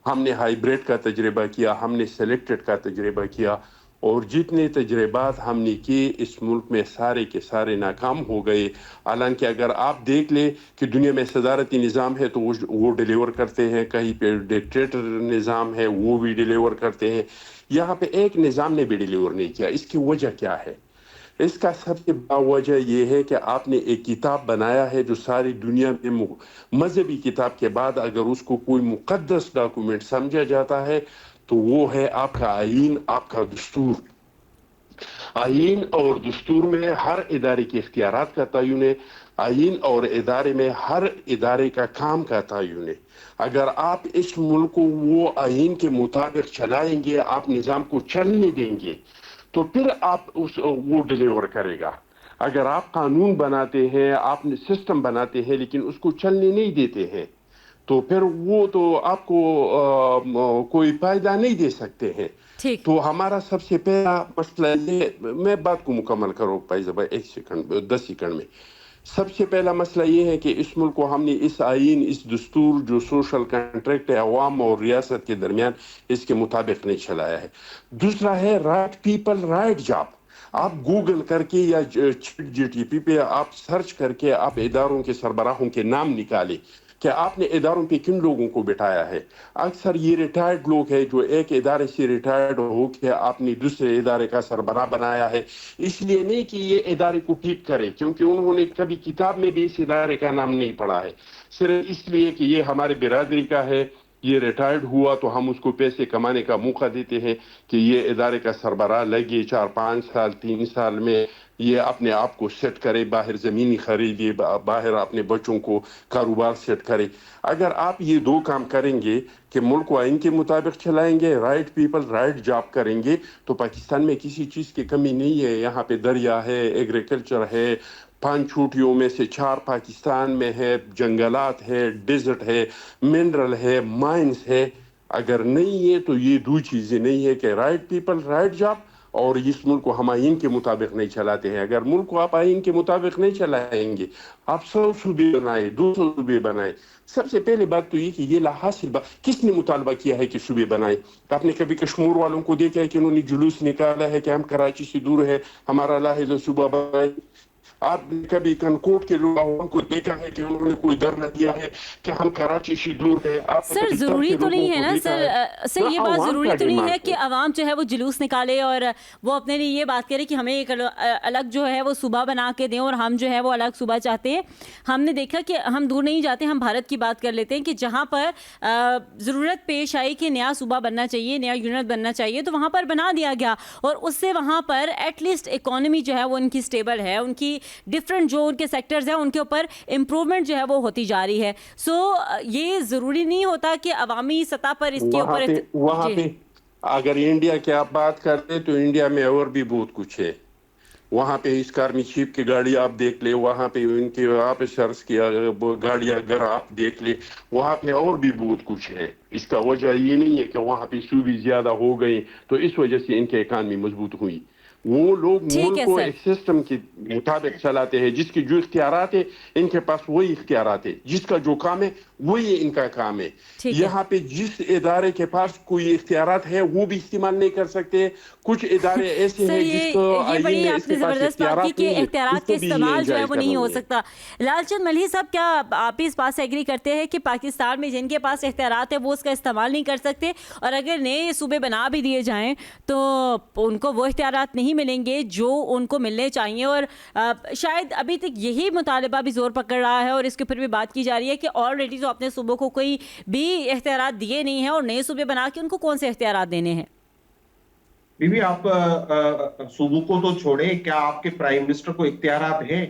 हमने हाइब्रिड का तजर्बा किया, हमने सेलेक्टेड का तजर्बा किया, और जितने तजर्बात हमने किए इस मुल्क में सारे के सारे नाकाम हो गए। हालांकि अगर आप देख ले कि दुनिया में सदारती निज़ाम है तो वो डिलीवर करते हैं, कहीं पे डिक्टेटर निज़ाम है वो भी डिलीवर करते हैं, यहाँ पे एक निज़ाम ने भी डिलीवर नहीं किया। इसकी वजह क्या है? इसका सबसे बड़ा वजह यह है कि आपने एक किताब बनाया है जो सारी दुनिया में मजहबी किताब के बाद अगर उसको कोई मुकद्दस डॉक्यूमेंट समझा जाता है तो वो है आपका आईन, आपका दस्तूर। आईन और दस्तूर में हर इदारे के इख्तियारात का तयन है, आईन और इदारे में हर इदारे का काम का तयन है। अगर आप इस मुल्क को वो आईन के मुताबिक चलाएंगे, आप निज़ाम को चलने देंगे, तो फिर आप वो डिलीवर करेगा। अगर आप कानून बनाते हैं, आप सिस्टम बनाते हैं लेकिन उसको चलने नहीं देते हैं, तो फिर वो तो आपको कोई फायदा नहीं दे सकते हैं। तो हमारा सबसे पहला मसला ये, मैं बात को मुकम्मल करो भाई 1 सेकंड 10 सेकंड में। सबसे पहला मसला ये है कि इस मुल्क को हमने इस आईन, इस दस्तूर जो सोशल कॉन्ट्रैक्ट है अवाम और रियासत के दरमियान, इसके मुताबिक नहीं चलाया है। दूसरा है राइट पीपल राइट जॉब। आप गूगल करके या जीटीपी पे आप सर्च करके आप इदारों के सरबराहों के नाम निकाले कि आपने इदारों पे किन लोगों को बिठाया है। अक्सर ये रिटायर्ड लोग हैं जो एक इदारे से रिटायर्ड हो के आपने दूसरे इदारे का सरबराह बनाया है, इसलिए नहीं कि ये इदारे को ठीक करे, क्योंकि उन्होंने कभी किताब में भी इस इदारे का नाम नहीं पढ़ा है, सिर्फ इसलिए कि ये हमारे बिरादरी का है, ये रिटायर्ड हुआ तो हम उसको पैसे कमाने का मौका देते हैं कि ये इदारे का सरबराह लगे 4-5 साल 3 साल में ये अपने आप को सेट करे, बाहर ज़मीनी खरीदे, बाहर अपने बच्चों को कारोबार सेट करे। अगर आप ये 2 काम करेंगे कि मुल्क को आइन के मुताबिक चलाएंगे, राइट पीपल राइट जॉब करेंगे, तो पाकिस्तान में किसी चीज़ की कमी नहीं है। यहाँ पे दरिया है, एग्रीकल्चर है, 5 छुट्टियों में से 4 पाकिस्तान में है, जंगलात है, डेजर्ट है, मिनरल है, माइंस है। अगर नहीं है तो ये 2 चीज़ें नहीं है कि राइट पीपल राइट जॉब, और इस मुल्क को हम आइन के मुताबिक नहीं चलाते हैं। अगर मुल्क को आप आइन के मुताबिक नहीं चलाएंगे, आप 100 सूबे बनाए, 200 सूबे बनाए, सबसे पहले बात तो ये कि ये लाहासिल बात, किसने मुतालबा किया है कि सूबे बनाए? आपने कभी कश्मीर वालों को देखा है कि उन्होंने जुलूस निकाला है कि हम कराची से दूर है, हमारा लाहिज़ सूबा बनाए? आपने कभी कनकोट के लोगों को देखा है कि उन्होंने कोई धरना दिया है कि हम कराची से दूर है? सर जरूरी तो नहीं है ना सर ये बात जरूरी तो नहीं है कि अवाम जो है वो जुलूस निकाले और वो अपने लिए ये बात करे कि हमें एक अलग जो है वो सूबा बना के दें और हम जो है वो अलग सूबा चाहते हैं। हमने देखा कि हम दूर नहीं जाते, हम भारत की बात कर लेते हैं कि जहाँ पर ज़रूरत पेश आई कि नया सूबा बनना चाहिए, नया यूनिट बनना चाहिए, तो वहाँ पर बना दिया गया और उससे वहाँ पर एटलीस्ट इकोनॉमी जो है वो उनकी स्टेबल है, उनकी डिफरेंट जो उनके सेक्टर्स हैं उनके ऊपर इम्प्रूवमेंट जो है वो होती जा रही है। सो ये ज़रूरी नहीं होता कि अवामी सतह पर इसके ऊपर वहाँ पे अगर इंडिया की आप बात करते तो इंडिया में और भी बहुत कुछ है। वहाँ पे इस आर्मी चीफ की गाड़ी आप देख ले, वहाँ पे इनके ऑफिसर्स की गाड़ियाँ अगर आप देख ले, वहाँ पे और भी बहुत कुछ है। इसका वजह ये नहीं है कि वहाँ पे सूबे ज्यादा हो गए तो इस वजह से इनकी इकानमी मजबूत हुई। वो लोग मुल्क को एक सिस्टम के मुताबिक चलाते हैं, जिसकी जो इख्तियारात है इनके पास वही इख्तियारात है, जिसका जो काम है वही इनका काम है। यहाँ पे जिस इदारे के पास कोई इख्तियारात है वो भी इस्तेमाल नहीं कर सकते। कुछ इदारे ऐसे हैं जिसको ये बड़ी आपने जबरदस्त बात की कि इख्तियारात के इस्तेमाल जो है वो नहीं हो सकता। लालचंद मल्ही साहब, क्या आप इस बात से एग्री करते हैं कि पाकिस्तान में जिनके पास इख्तियारात है वो उसका इस्तेमाल नहीं कर सकते और अगर नए सूबे बना भी दिए जाएं तो उनको वो इख्तियारात नहीं मिलेंगे जो उनको मिलने चाहिए? और शायद अभी तक यही मुतालबा भी जोर पकड़ रहा है और इसके ऊपर भी बात की जा रही है कि ऑलरेडी जो अपने सूबों को कोई भी इख्तियारात दिए नहीं है और नए सूबे बना के उनको कौन से इख्तियारात देने हैं? बीबी, आप सूबों को तो छोड़े, क्या आपके प्राइम मिनिस्टर को इख्तियारात है?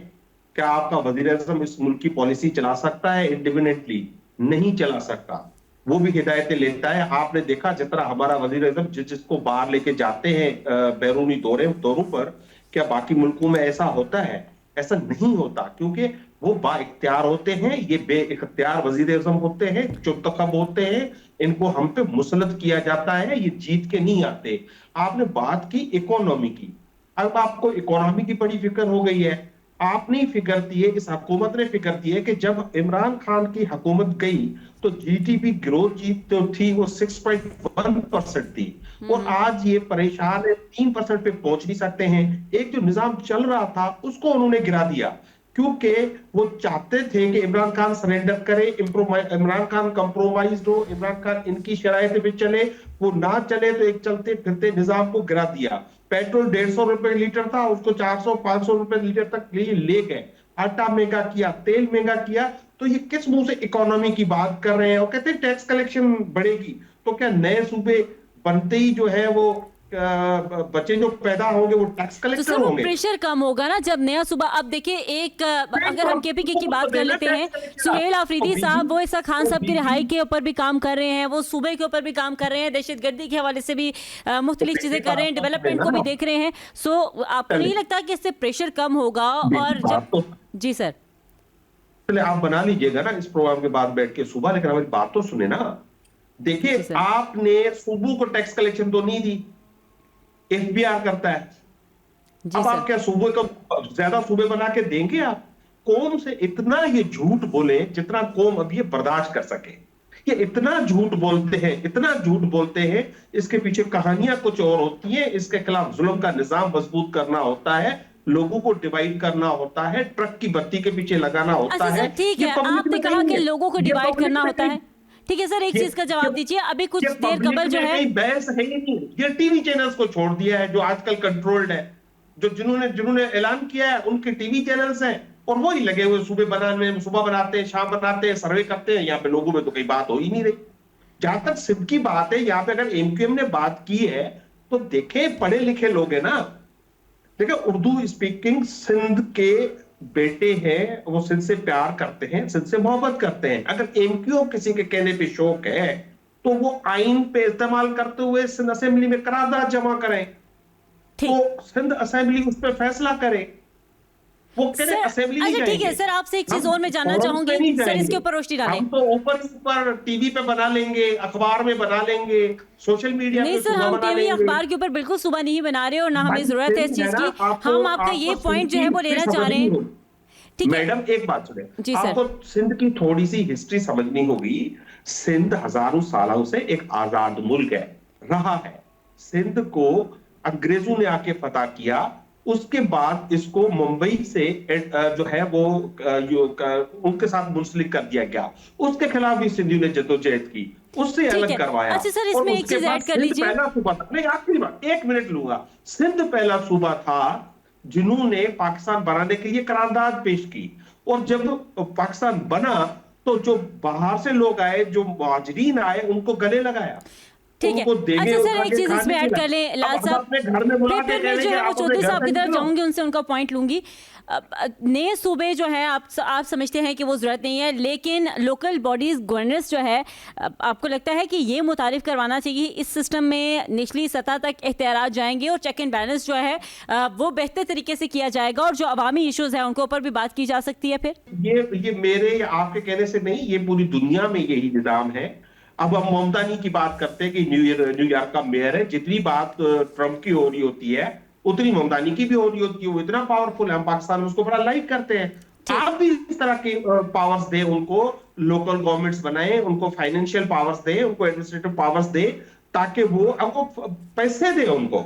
क्या आपका वज़ीर-ए-आज़म इस मुल्क की पॉलिसी चला सकता है इंडिपेंडेंटली? नहीं चला सकता। वो भी हिदायतें लेता है। आपने देखा जितना हमारा वज़ीर-ए-आज़म जिसको बाहर लेके जाते हैं बैरूनी दौरों पर, क्या बाकी मुल्कों में ऐसा होता है? ऐसा नहीं होता, क्योंकि वो बाइख्तियार होते हैं, ये बेइख्तियार वज़ीर-ए-आज़म होते हैं, चुंतखब होते हैं, इनको हम पे मुसलत किया जाता है, ये जीत के नहीं आते। आपने बात की इकोनॉमी की, अब आपको इकोनॉमी की बड़ी फिक्र हो गई है। आपने फिक्र दी है, इस हुकूमत ने फिक्र दी है कि जब इमरान खान की हुकूमत गई तो जीडीपी ग्रोथ जो थी वो 6.1% थी, और आज ये परेशान है, 3% पे पहुंच नहीं सकते हैं। एक जो निजाम चल रहा था उसको उन्होंने गिरा दिया, क्योंकि वो चाहते थे कि इमरान खान सरेंडर करे, इमरान खान कंप्रोमाइज हो, इमरान खान इनकी शरायत पे चले, वो ना चले तो एक चलते फिरते निजाम को गिरा दिया। पेट्रोल 150 रुपए लीटर था, उसको 400-500 रुपए लीटर तक ले गए। आटा महंगा किया, तेल महंगा किया। तो ये किस मुंह से इकोनॉमी की बात कर रहे हैं? और कहते हैं टैक्स कलेक्शन बढ़ेगी। तो क्या नए सूबे बनते ही जो है वो बच्चे जो पैदा होंगे वो टैक्स तो कलेक्टर सर वो होंगे? प्रेशर कम होगा ना जब नया सूबा। अब देखिए एक अगर हम केपीके की बात कर लेते हैं, सुहेल आफरीदी साहब वो इसा खान साहब की रिहाई के ऊपर भी काम कर रहे हैं, वो सूबे के ऊपर भी काम कर रहे हैं, दहशतगर्दी के हवाले से भी मुख्तलिफ चीजें कर रहे हैं, डेवलपमेंट को भी देख रहे हैं। सो आपको नहीं लगता कि इससे प्रेशर कम होगा? और जब जी सर पहले आप बना लीजिएगा ना इस प्रोग्राम के बाद बैठ के सुबह, लेकिन हमारी बात तो सुने ना। देखिए आपने सूबों को टैक्स कलेक्शन तो नहीं दी, एफबीआर करता है। अब आप क्या सूबे को ज्यादा सूबे बना के देंगे? आप कौम से इतना ये झूठ बोले जितना कौम अब ये बर्दाश्त कर सके। ये इतना झूठ बोलते हैं, इतना झूठ बोलते हैं, इसके पीछे कहानियां कुछ और होती हैं। इसके खिलाफ जुल्म का निजाम मजबूत करना होता है, लोगों को डिवाइड करना होता है, ट्रक की बत्ती के पीछे लगाना होता है। ठीक है, आपने कहा कि लोगों को डिवाइड करना होता है। ठीक है सर, एक चीज का जवाब दीजिए। अभी कुछ देर कबल जो है बहस है ही नहीं, ये टीवी चैनल्स को छोड़ दिया है जो आजकल कंट्रोल्ड है, जो जिन्होंने ऐलान किया है उनके टीवी चैनल्स हैं, और वही लगे हुए सुबह बनाने, सुबह बनाते हैं, शाम बनाते हैं, सर्वे करते हैं। यहाँ पे लोगों में तो कोई बात हो ही नहीं रही। जहां तक सिंध की बात है, यहाँ पे अगर एमक्यूएम ने बात की है तो देखें, पढ़े लिखे लोग हैं ना। देखिए उर्दू स्पीकिंग सिंध के बेटे हैं, वो सिंध से प्यार करते हैं, सिंध से मोहब्बत करते हैं। अगर एमक्यू किसी के कहने पे शौक है तो वो आइन पे इस्तेमाल करते हुए सिंध असेंबली में करारदाद जमा करें, तो सिंध असेंबली उस पर फैसला करे। वो कहते असेंबली नहीं जाएंगे। ठीक है सर, आपसे एक चीज और मैं जानना चाहूंगी सर, इसके ऊपर रोशनी डालें। हम तो ऊपर टीवी पे बना लेंगे, अखबार में बना लेंगे, सोशल मीडिया नहीं सर, हम टीवी अखबार के ऊपर बिल्कुल सुबह नहीं बना रहे और ना हमें जरूरत है इस चीज की। हम आपका ये पॉइंट जो है वो लेना चाह रहे हैं। ठीक है मैडम, एक बात सुने, जी सर। आपको सिंध की थोड़ी सी हिस्ट्री समझनी होगी। सिंध हजारों सालों से एक आजाद मुल्क है, रहा है। सिंध को अंग्रेजों ने आके फतह किया, उसके बाद इसको मुंबई से जो है वो उनके साथ मुंसलिक कर दिया गया। उसके खिलाफ भी सिंधियों ने जद्दोजहद की, उससे अलग करवाया। अच्छा सर, इसमें एक चीज ऐड कर लीजिए। पहला सूबा था, नहीं आखिरी बात, 1 मिनट लूंगा। सिंध पहला सूबा था जिन्होंने पाकिस्तान बनाने के लिए करारदाद पेश की, और जब पाकिस्तान बना तो जो बाहर से लोग आए, जो मुहाजिरीन आए, उनको गले लगाया। ठीक है, अच्छा सर एक चीज इसमें ऐड कर लें लाल साहब, फिर मैं जो है वो चौधरी साहब की तरफ जाऊंगी, उनसे उनका पॉइंट लूंगी। नए सूबे जो है आप समझते हैं कि वो जरूरत नहीं है, लेकिन लोकल बॉडीज गवर्नेंस जो है आपको लगता है कि ये मुतारिफ करवाना चाहिए इस सिस्टम में, निचली सतह तक इख्तियारात जाएंगे और चेक एंड बैलेंस जो है वो बेहतर तरीके से किया जाएगा, और जो अवामी इश्यूज है उनके ऊपर भी बात की जा सकती है। फिर ये मेरे या आपके कहने से नहीं, ये पूरी दुनिया में यही निजाम है। अब हम ममतानी की बात करते हैं कि न्यूयॉर्क का मेयर है, जितनी बात ट्रंप की हो रही होती है उतनी ममतानी की भी हो रही होती है। वो इतना पावरफुल है, हम पाकिस्तान में उसको बड़ा लाइक करते हैं। आप भी इस तरह के पावर्स दे उनको, लोकल गवर्नमेंट्स बनाए, उनको फाइनेंशियल पावर्स दे, उनको एडमिनिस्ट्रेटिव पावर्स दे, ताकि वो आपको पैसे दे। उनको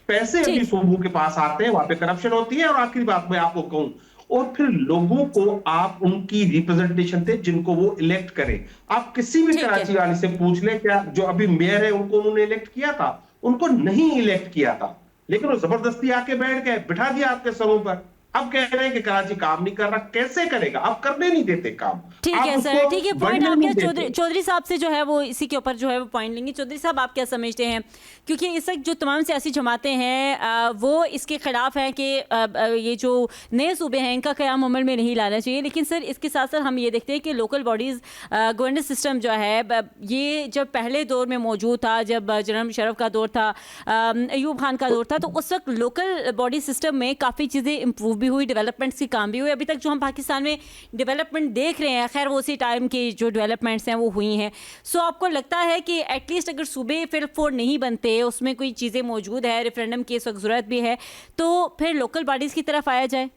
पैसे अभी सूबों के पास आते हैं, वहां पे करप्शन होती है। और आखिरी बात मैं आपको कहूं, और फिर लोगों को आप उनकी रिप्रेजेंटेशन दे जिनको वो इलेक्ट करें। आप किसी भी कराची वाले से पूछ लें, क्या जो अभी मेयर है उनको उन्होंने इलेक्ट किया था? उनको नहीं इलेक्ट किया था, लेकिन वो जबरदस्ती आके बैठ गए, बिठा दिया आपके सरों पर। अब कह रहे हैं कि कराची काम नहीं कर रहा, कैसे करेगा? आप करने नहीं देते काम। ठीक है सर, ठीक है, पॉइंट आप क्या चौधरी साहब से जो है वो इसी के ऊपर जो है वो पॉइंट लेंगे। चौधरी साहब आप क्या समझते हैं, क्योंकि इस वक्त जो तमाम सियासी जमातें हैं वो इसके खिलाफ हैं कि ये जो नए सूबे हैं इनका क़याम अमल में नहीं लाना चाहिए, लेकिन सर इसके साथ साथ हम ये देखते हैं कि लोकल बॉडीज़ गवर्नेंस सिस्टम जो है ये जब पहले दौर में मौजूद था, जब जनरल मुशर्रफ का दौर था, अयूब खान का दौर था, तो उस वक्त लोकल बॉडी सिस्टम में काफ़ी चीज़ें इम्प्रूव भी हुई, डेवलपमेंट्स की काम भी हुई। अभी तक जो हम पाकिस्तान में डेवलपमेंट देख रहे हैं, खैर वो उसी टाइम की जो डेवलपमेंट्स हैं वो हुई हैं। सो आपको लगता है कि एटलीस्ट अगर सूबे फिर 4 नहीं बनते, उसमें कोई चीज़ें मौजूद है, रेफरेंडम की इस वक्त ज़रूरत भी है, तो फिर लोकल बॉडीज़ की तरफ आया जाए?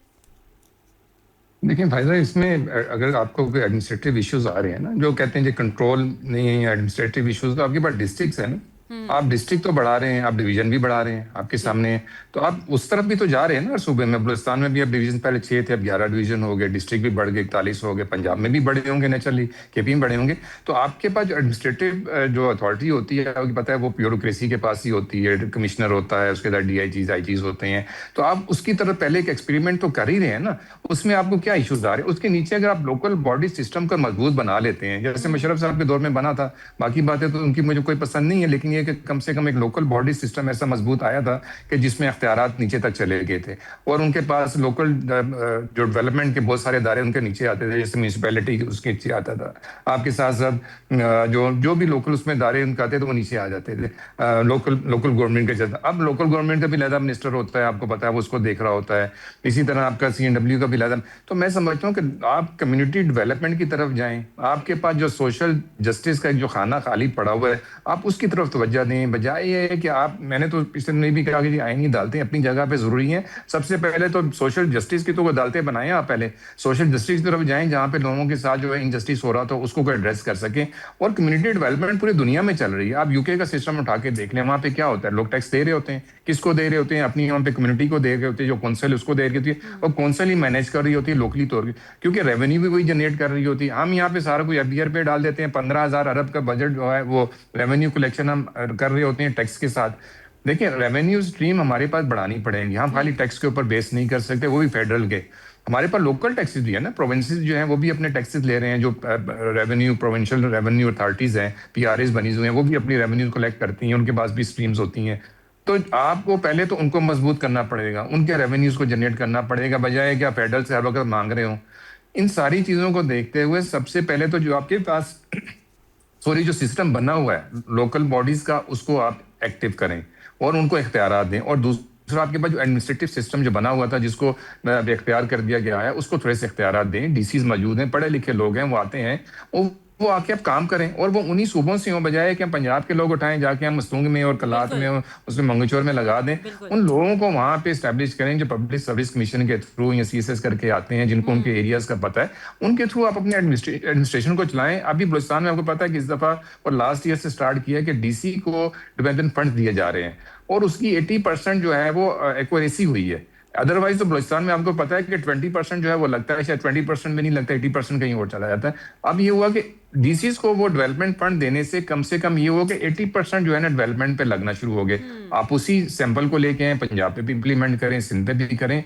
देखिए फायदा इसमें अगर आपको कोई एडमिनिस्ट्रेटिव इश्यूज आ रहे हैं ना, जो कहते हैं कि कंट्रोल नहीं है एडमिनिस्ट्रेटिव इश्यूज, तो आपके पास डिस्ट्रिक्ट्स है ना, आप डिस्ट्रिक्ट तो बढ़ा रहे हैं, आप डिवीजन भी बढ़ा रहे हैं, आपके सामने है, तो आप उस तरफ भी तो जा रहे हैं ना। सूबे में बलूचिस्तान में भी अब डिवीजन पहले 6 थे, अब 11 डिवीजन हो गए, डिस्ट्रिक्ट भी बढ़ गए, 41 हो गए, पंजाब में भी बड़े होंगे नेचुरली, केपी में बड़े होंगे। तो आपके पास जो एडमिनिस्ट्रेटिव जो अथॉरिटी होती है, आपको पता है वो ब्यूरोक्रेसी के पास ही होती है, कमिश्नर होता है, उसके बाद DIGs IGs होते हैं। तो आप उसकी तरफ पहले एक एक्सपेरिमेंट तो कर ही रहे हैं ना, उसमें आपको क्या इश्यूज आ रहे हैं। उसके नीचे अगर आप लोकल बॉडी सिस्टम को मजबूत बना लेते हैं, जैसे मुशर्रफ साहब के दौर में बना था, बाकी बातें तो उनकी मुझे कोई पसंद नहीं है, लेकिन ये कि कम से कम एक लोकल बॉडी सिस्टम ऐसा मजबूत आया था कि जिसमें अख्तियारात नीचे तक चले गए थे, और उनके पास लोकल जो डेवलपमेंट के बहुत सारे इदारे उनके नीचे आते थे, जैसे म्यूनसिपैलिटी उसके नीचे आता था। आपके साथ साथ जो भी लोकल उसमें इदारे उनके आते थे वो नीचे आ जाते थे, लोकल गवर्नमेंट के चलते। अब लोकल गवर्नमेंट का भी लहदा मिनिस्टर होता है, आपको पता है, वो उसको देख रहा होता है। इसी तरह आपका CNW का भी लहदा। तो मैं समझता हूँ कि आप कम्युनिटी डेवलपमेंट की तरफ जाएं, आपके पास जो सोशल जस्टिस का एक जो खाना खाली पड़ा हुआ है, आप उसकी तरफ तवज्जो दें, बजाय ये है कि आप, मैंने तो पिछले नहीं भी कहा कि आईनी अदालतें अपनी जगह पे जरूरी हैं, सबसे पहले तो सोशल जस्टिस की तो अदालतें बनाएं। आप पहले सोशल जस्टिस की तरफ जाएं, जहां पे लोगों के साथ जो है इनजस्टिस हो रहा था उसको कोई एड्रेस कर सके। और कम्युनिटी डेवलपमेंट पूरी दुनिया में चल रही है। आप यूके का सिस्टम उठा के देख लें, वहां पे क्या होता है, लोग टैक्स दे रहे होते हैं, किसको दे रहे होते हैं, अपनी वहां पे कम्युनिटी को दे रहे होते हैं, जो कौंसिल उसको दे रही होती है, और कौंसिल ही मैनेज कर रही होती है लोकली तौर पर, क्योंकि रेवेन्यू भी वही जनरेट कर रही होती है। हम यहाँ पे सारा कोई FDR पे डाल देते हैं, 15,000 अरब का बजट जो है वो रेवेन्यू कलेक्शन हम कर रहे होते हैं टैक्स के साथ। देखिए रेवेन्यू स्ट्रीम हमारे पास बढ़ानी पड़ेगी, हम खाली टैक्स के ऊपर बेस नहीं कर सकते, वो भी फेडरल के। हमारे पास लोकल टैक्सेस भी है ना, प्रोविंसेस जो हैं वो भी अपने टैक्सेस ले रहे हैं, जो रेवेन्यू प्रोविंशियल रेवेन्यू अथॉरिटीज हैं, PRAs बनी हुई हैं, वो भी अपनी रेवेन्यू कलेक्ट करती हैं, उनके पास भी स्ट्रीम्स होती हैं। तो आपको पहले तो उनको मजबूत करना पड़ेगा, उनके रेवेन्यूज को जनरेट करना पड़ेगा, बजाय कि आप फेडरल से हर वक्त मांग रहे हो। इन सारी चीजों को देखते हुए सबसे पहले तो जो आपके पास सॉरी जो सिस्टम बना हुआ है लोकल बॉडीज का, उसको आप एक्टिव करें और उनको इख्तियारात दें। और दूसरा आपके पास जो एडमिनिस्ट्रेटिव सिस्टम जो बना हुआ था, जिसको इख्तियार कर दिया गया है, उसको थोड़े से इख्तियारात दें। DCs मौजूद हैं, पढ़े लिखे लोग हैं, वो आते हैं, वो आके अब काम करें, और वो उन्हीं सूबों से हो, बजाय कि हम पंजाब के लोग उठाएं, जाके हम मस्तूंग में और कलात में और उसमें मंगचौर में लगा दें। उन लोगों को वहां पे एस्टैब्लिश करें जो पब्लिक सर्विस कमीशन के थ्रू या CSS करके आते हैं, जिनको उनके एरियाज का पता है, उनके थ्रू आप अपने एडमिनिस्ट्रेशन को चलाएं। अभी बलूचिस्तान में आपको पता है कि इस दफा और लास्ट ईयर से स्टार्ट किया है कि DC को डेवलपमेंट फंड दिए जा रहे हैं, और उसकी 80% जो है वो एक्यूरेसी हुई है। अदरवाइज तो बलूचिस्तान में आपको पता है कि 20% जो है वो लगता है, शायद 20% में नहीं लगता, 80% कहीं और चला जाता है। अब ये हुआ कि DCs को वो डेवलपमेंट फंड देने से कम ये हुआ कि 80% जो है ना डेवलपमेंट पे लगना शुरू हो गए। आप उसी सैंपल को लेके आए, पंजाब पे भी इंप्लीमेंट करें, सिंध पे भी करें,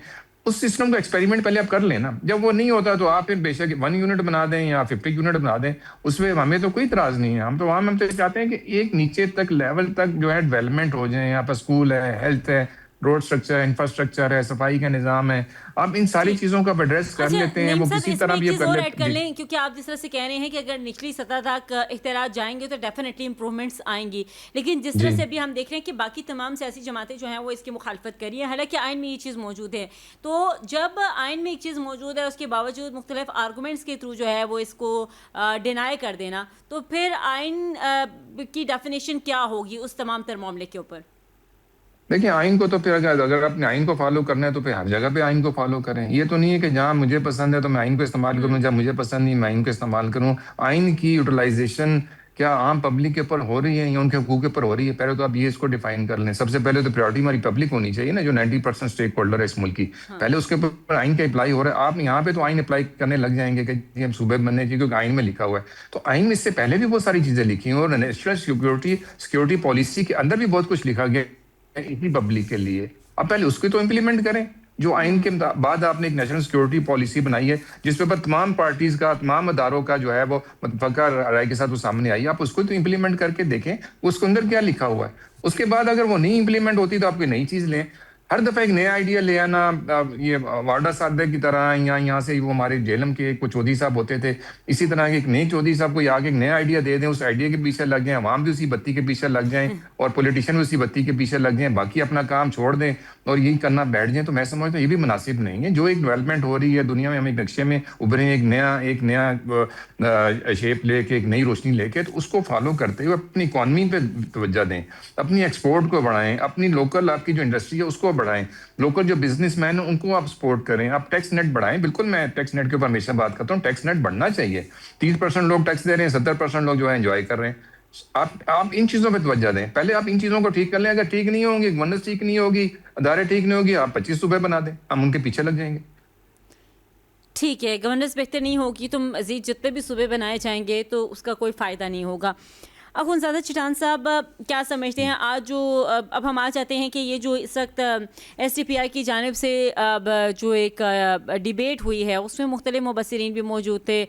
उस सिस्टम को एक्सपेरिमेंट पहले आप कर लेना। जब वो नहीं होता तो आप फिर बेशक 1 यूनिट बना दें या 50 यूनिट बना दें, उसमें हमें तो कोई इतराज नहीं है। हम तो चाहते हैं कि एक नीचे तक लेवल तक जो है डेवलपमेंट हो जाए। यहाँ पर स्कूल है, हेल्थ है, रोड स्ट्रक्चर, इंफ्रास्ट्रक्चर है, सफाई का निजाम है, आप इन सारी चीजों का एड्रेस कर लेते हैं, वो किसी तरह भी कर लें, क्योंकि आप जिस तरह से कह रहे हैं कि अगर निचली सतह तक इख्तियारात जाएंगे तो डेफिनेटली इंप्रूवमेंट्स आएंगी, लेकिन जिस तरह से अभी हम देख रहे हैं कि बाकी तमाम सियासी जमातें जो हैं वो इसकी मुखालफत कर रही हैं, हालांकि आइन में ये चीज़ मौजूद है। तो जब आइन में एक चीज़ मौजूद है, उसके बावजूद मुख्तलिफ आर्गूमेंट्स के थ्रू जो है वो इसको डिनाई कर देना, तो फिर आइन की डेफिनेशन क्या होगी उस तमाम तर मामले के ऊपर? देखिए आइन को तो फिर अगर अपने आइन को फॉलो करना है तो फिर हर जगह पे आइन को फॉलो करें। ये तो नहीं है कि जहां मुझे पसंद है तो मैं आइन को इस्तेमाल करूं, जहां मुझे पसंद नहीं मैं आइन को इस्तेमाल करूं। आइन की यूटिलाइजेशन क्या आम पब्लिक के ऊपर हो रही है या उनके हुकूक के ऊपर हो रही है, पहले तो आप ये इसको डिफाइन कर लें। सबसे पहले तो प्रायोरिटी हमारी पब्लिक होनी चाहिए ना, जो 90% स्टेक होल्डर है इस मुल्क की। पहले उसके ऊपर आइन का अप्लाई हो रहा है। आप यहाँ पे तो आइन अप्लाई करने लग जाएंगे कि हम सूबे बनने चाहिए क्योंकि आइन में लिखा हुआ है। तो आइन में इससे पहले भी बहुत सारी चीजें लिखी हैं, और नेशनल सिक्योरिटी पॉलिसी के अंदर भी बहुत कुछ लिखा गया इसी पब्लिक के लिए। अब पहले उसको तो इम्प्लीमेंट करें। जो आइन के बाद आपने एक नेशनल सिक्योरिटी पॉलिसी बनाई है जिस पे तमाम पार्टीज का, तमाम अदारों का जो है वो मुतफक्का राय के साथ वो सामने आई, आप उसको तो इम्प्लीमेंट करके देखें उसके अंदर क्या लिखा हुआ है। उसके बाद अगर वो नहीं इम्प्लीमेंट होती तो आप कोई नई चीज लें। ہر دفعہ ایک نیا آئیڈیا لے آنا. یہ وارڈا صادق کی طرح یہاں سے وہ ہمارے جیلم کے ایک چودھری صاحب ہوتے تھے, اسی طرح ایک نئی چودھری صاحب کو آگے ایک نیا آئیڈیا دے دیں, اس آئیڈیا کے پیچھے لگ جائیں, عوام بھی اسی بتی کے پیچھے لگ جائیں اور پولیٹیشین بھی اسی بتی کے پیچھے لگ جائیں, باقی اپنا کام چھوڑ دیں اور یہی کرنا بیٹھ جائیں, تو میں سمجھتا ہوں یہ بھی مناسب نہیں ہے. جو ایک ڈیولپمنٹ ہو رہی ہے دنیا میں, ہم ایک نقشے میں ابھریں, ایک نیا شیپ لے کے, ایک نئی روشنی لے کے, تو اس کو فالو کرتے ہوئے اپنی اکانومی پہ توجہ دیں, اپنی ایکسپورٹ کو بڑھائیں, اپنی لوکل آپ کی جو انڈسٹری ہے اس کو بڑھائیں, لوکل جو بزنس مین ہیں ان کو آپ سپورٹ کریں, آپ ٹیکس نیٹ بڑھائیں. بالکل میں ٹیکس نیٹ کے اوپر ہمیشہ بات کرتا ہوں, ٹیکس نیٹ بڑھنا چاہیے. 30% لوگ ٹیکس دے رہے ہیں, 70% لوگ جو ہے انجوائے کر رہے ہیں. آپ ان چیزوں پہ توجہ دیں, پہلے آپ ان چیزوں کو ٹھیک کر لیں. اگر ٹھیک نہیں ہوں گی, گورننس ٹھیک نہیں ہوگی, ادارے ٹھیک نہیں ہوگی, آپ 25 صوبے بنا دیں, ہم ان کے پیچھے لگ جائیں گے. ٹھیک ہے, گورننس بہتر نہیں ہوگی تو مزید جتنے بھی صوبے بنائے جائیں گے تو اس کا کوئی فائدہ نہیں ہوگا. اخونزادہ چٹان صاحب کیا سمجھتے ہیں آج جو, اب ہم آ جاتے ہیں کہ یہ جو اس وقت ایس ڈی پی آئی کی جانب سے جو ایک ڈیبیٹ ہوئی ہے اس میں مختلف مبصرین بھی موجود تھے,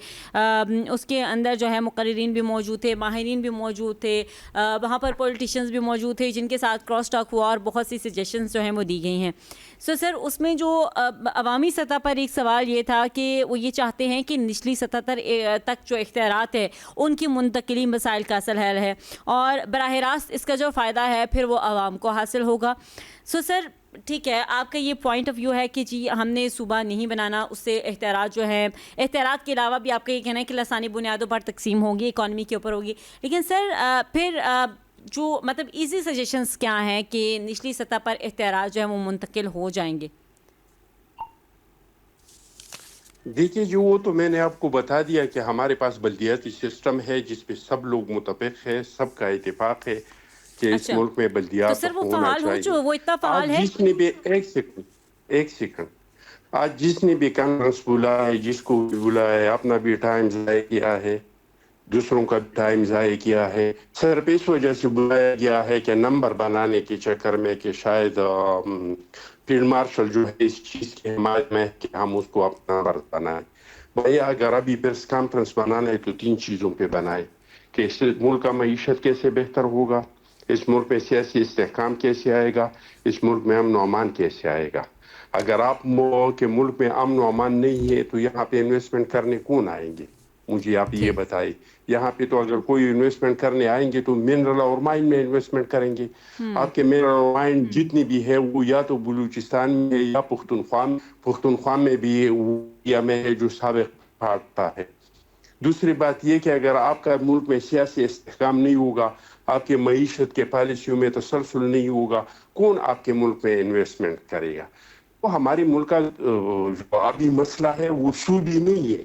اس کے اندر جو ہے مقررین بھی موجود تھے, ماہرین بھی موجود تھے, وہاں پر پولیٹیشینز بھی موجود تھے جن کے ساتھ کراس ٹاک ہوا اور بہت سی سجیشنز جو ہیں وہ دی گئی ہیں. سر اس میں جو عوامی سطح پر ایک سوال یہ تھا کہ وہ یہ چاہتے ہیں کہ نچلی سطح تک جو اختیارات ہے ان کی منتقلی مسائل کا اصل حل ہے اور براہ راست اس کا جو فائدہ ہے پھر وہ عوام کو حاصل ہوگا. سر ٹھیک ہے, آپ کا یہ پوائنٹ آف ویو ہے کہ جی ہم نے صوبہ نہیں بنانا, اس سے اختیارات جو ہیں, اختیارات کے علاوہ بھی آپ کا یہ کہنا ہے کہ لسانی بنیادوں پر تقسیم ہوگی, اکانومی کے اوپر ہوگی. لیکن سر پھر جو مطلب ایزی سجیشنز کیا ہیں کہ نچلی سطح پر اختیارات جو ہیں وہ منتقل ہو جائیں گے؟ دیکھیے جو وہ تو میں نے آپ کو بتا دیا کہ ہمارے پاس بلدیاتی سسٹم ہے جس پہ سب لوگ متفق ہے, سب کا اتفاق ہے کہ اس ملک میں بلدیات ہونا چاہیے. وہ اتنا فعال ہے. جس نے بھی ایک سیکنڈ آج جس نے بھی کانفرنس بلایا ہے, جس کو بھی بلایا ہے, اپنا بھی ٹائم ضائع کیا ہے, دوسروں کا ٹائم ضائع کیا ہے, صرف اس وجہ سے بلایا گیا ہے کہ نمبر بنانے کے چکر میں کہ شاید فیلڈ مارشل جو ہے اس چیز کی حمایت میں کہ ہم اس کو اپنا نمبر بنائیں. بھائی اگر ابھی پریس کانفرنس بنانا ہے تو 3 چیزوں پہ بنائے کہ اس ملک کا معیشت کیسے بہتر ہوگا, اس ملک میں سیاسی استحکام کیسے آئے گا, اس ملک میں امن و امان کیسے آئے گا. اگر آپ کہ ملک میں امن و امان نہیں ہے تو یہاں پہ انویسٹمنٹ کرنے کون آئیں گے, مجھے آپ یہ بتائیں. یہاں پہ تو اگر کوئی انویسٹمنٹ کرنے آئیں گے تو منرل اور مائن میں انویسٹمنٹ کریں گے. آپ کے منرل اور مائن جتنی بھی ہے وہ یا تو بلوچستان میں یا پختونخوا میں بھی یا میں ہے جو سابق پھاٹتا ہے. دوسری بات یہ کہ اگر آپ کا ملک میں سیاسی استحکام نہیں ہوگا, آپ کے معیشت کے پالیسیوں میں تسلسل نہیں ہوگا, کون آپ کے ملک میں انویسٹمنٹ کرے گا. تو ہمارے ملک کا جو ابھی مسئلہ ہے وہ صوبی نہیں ہے,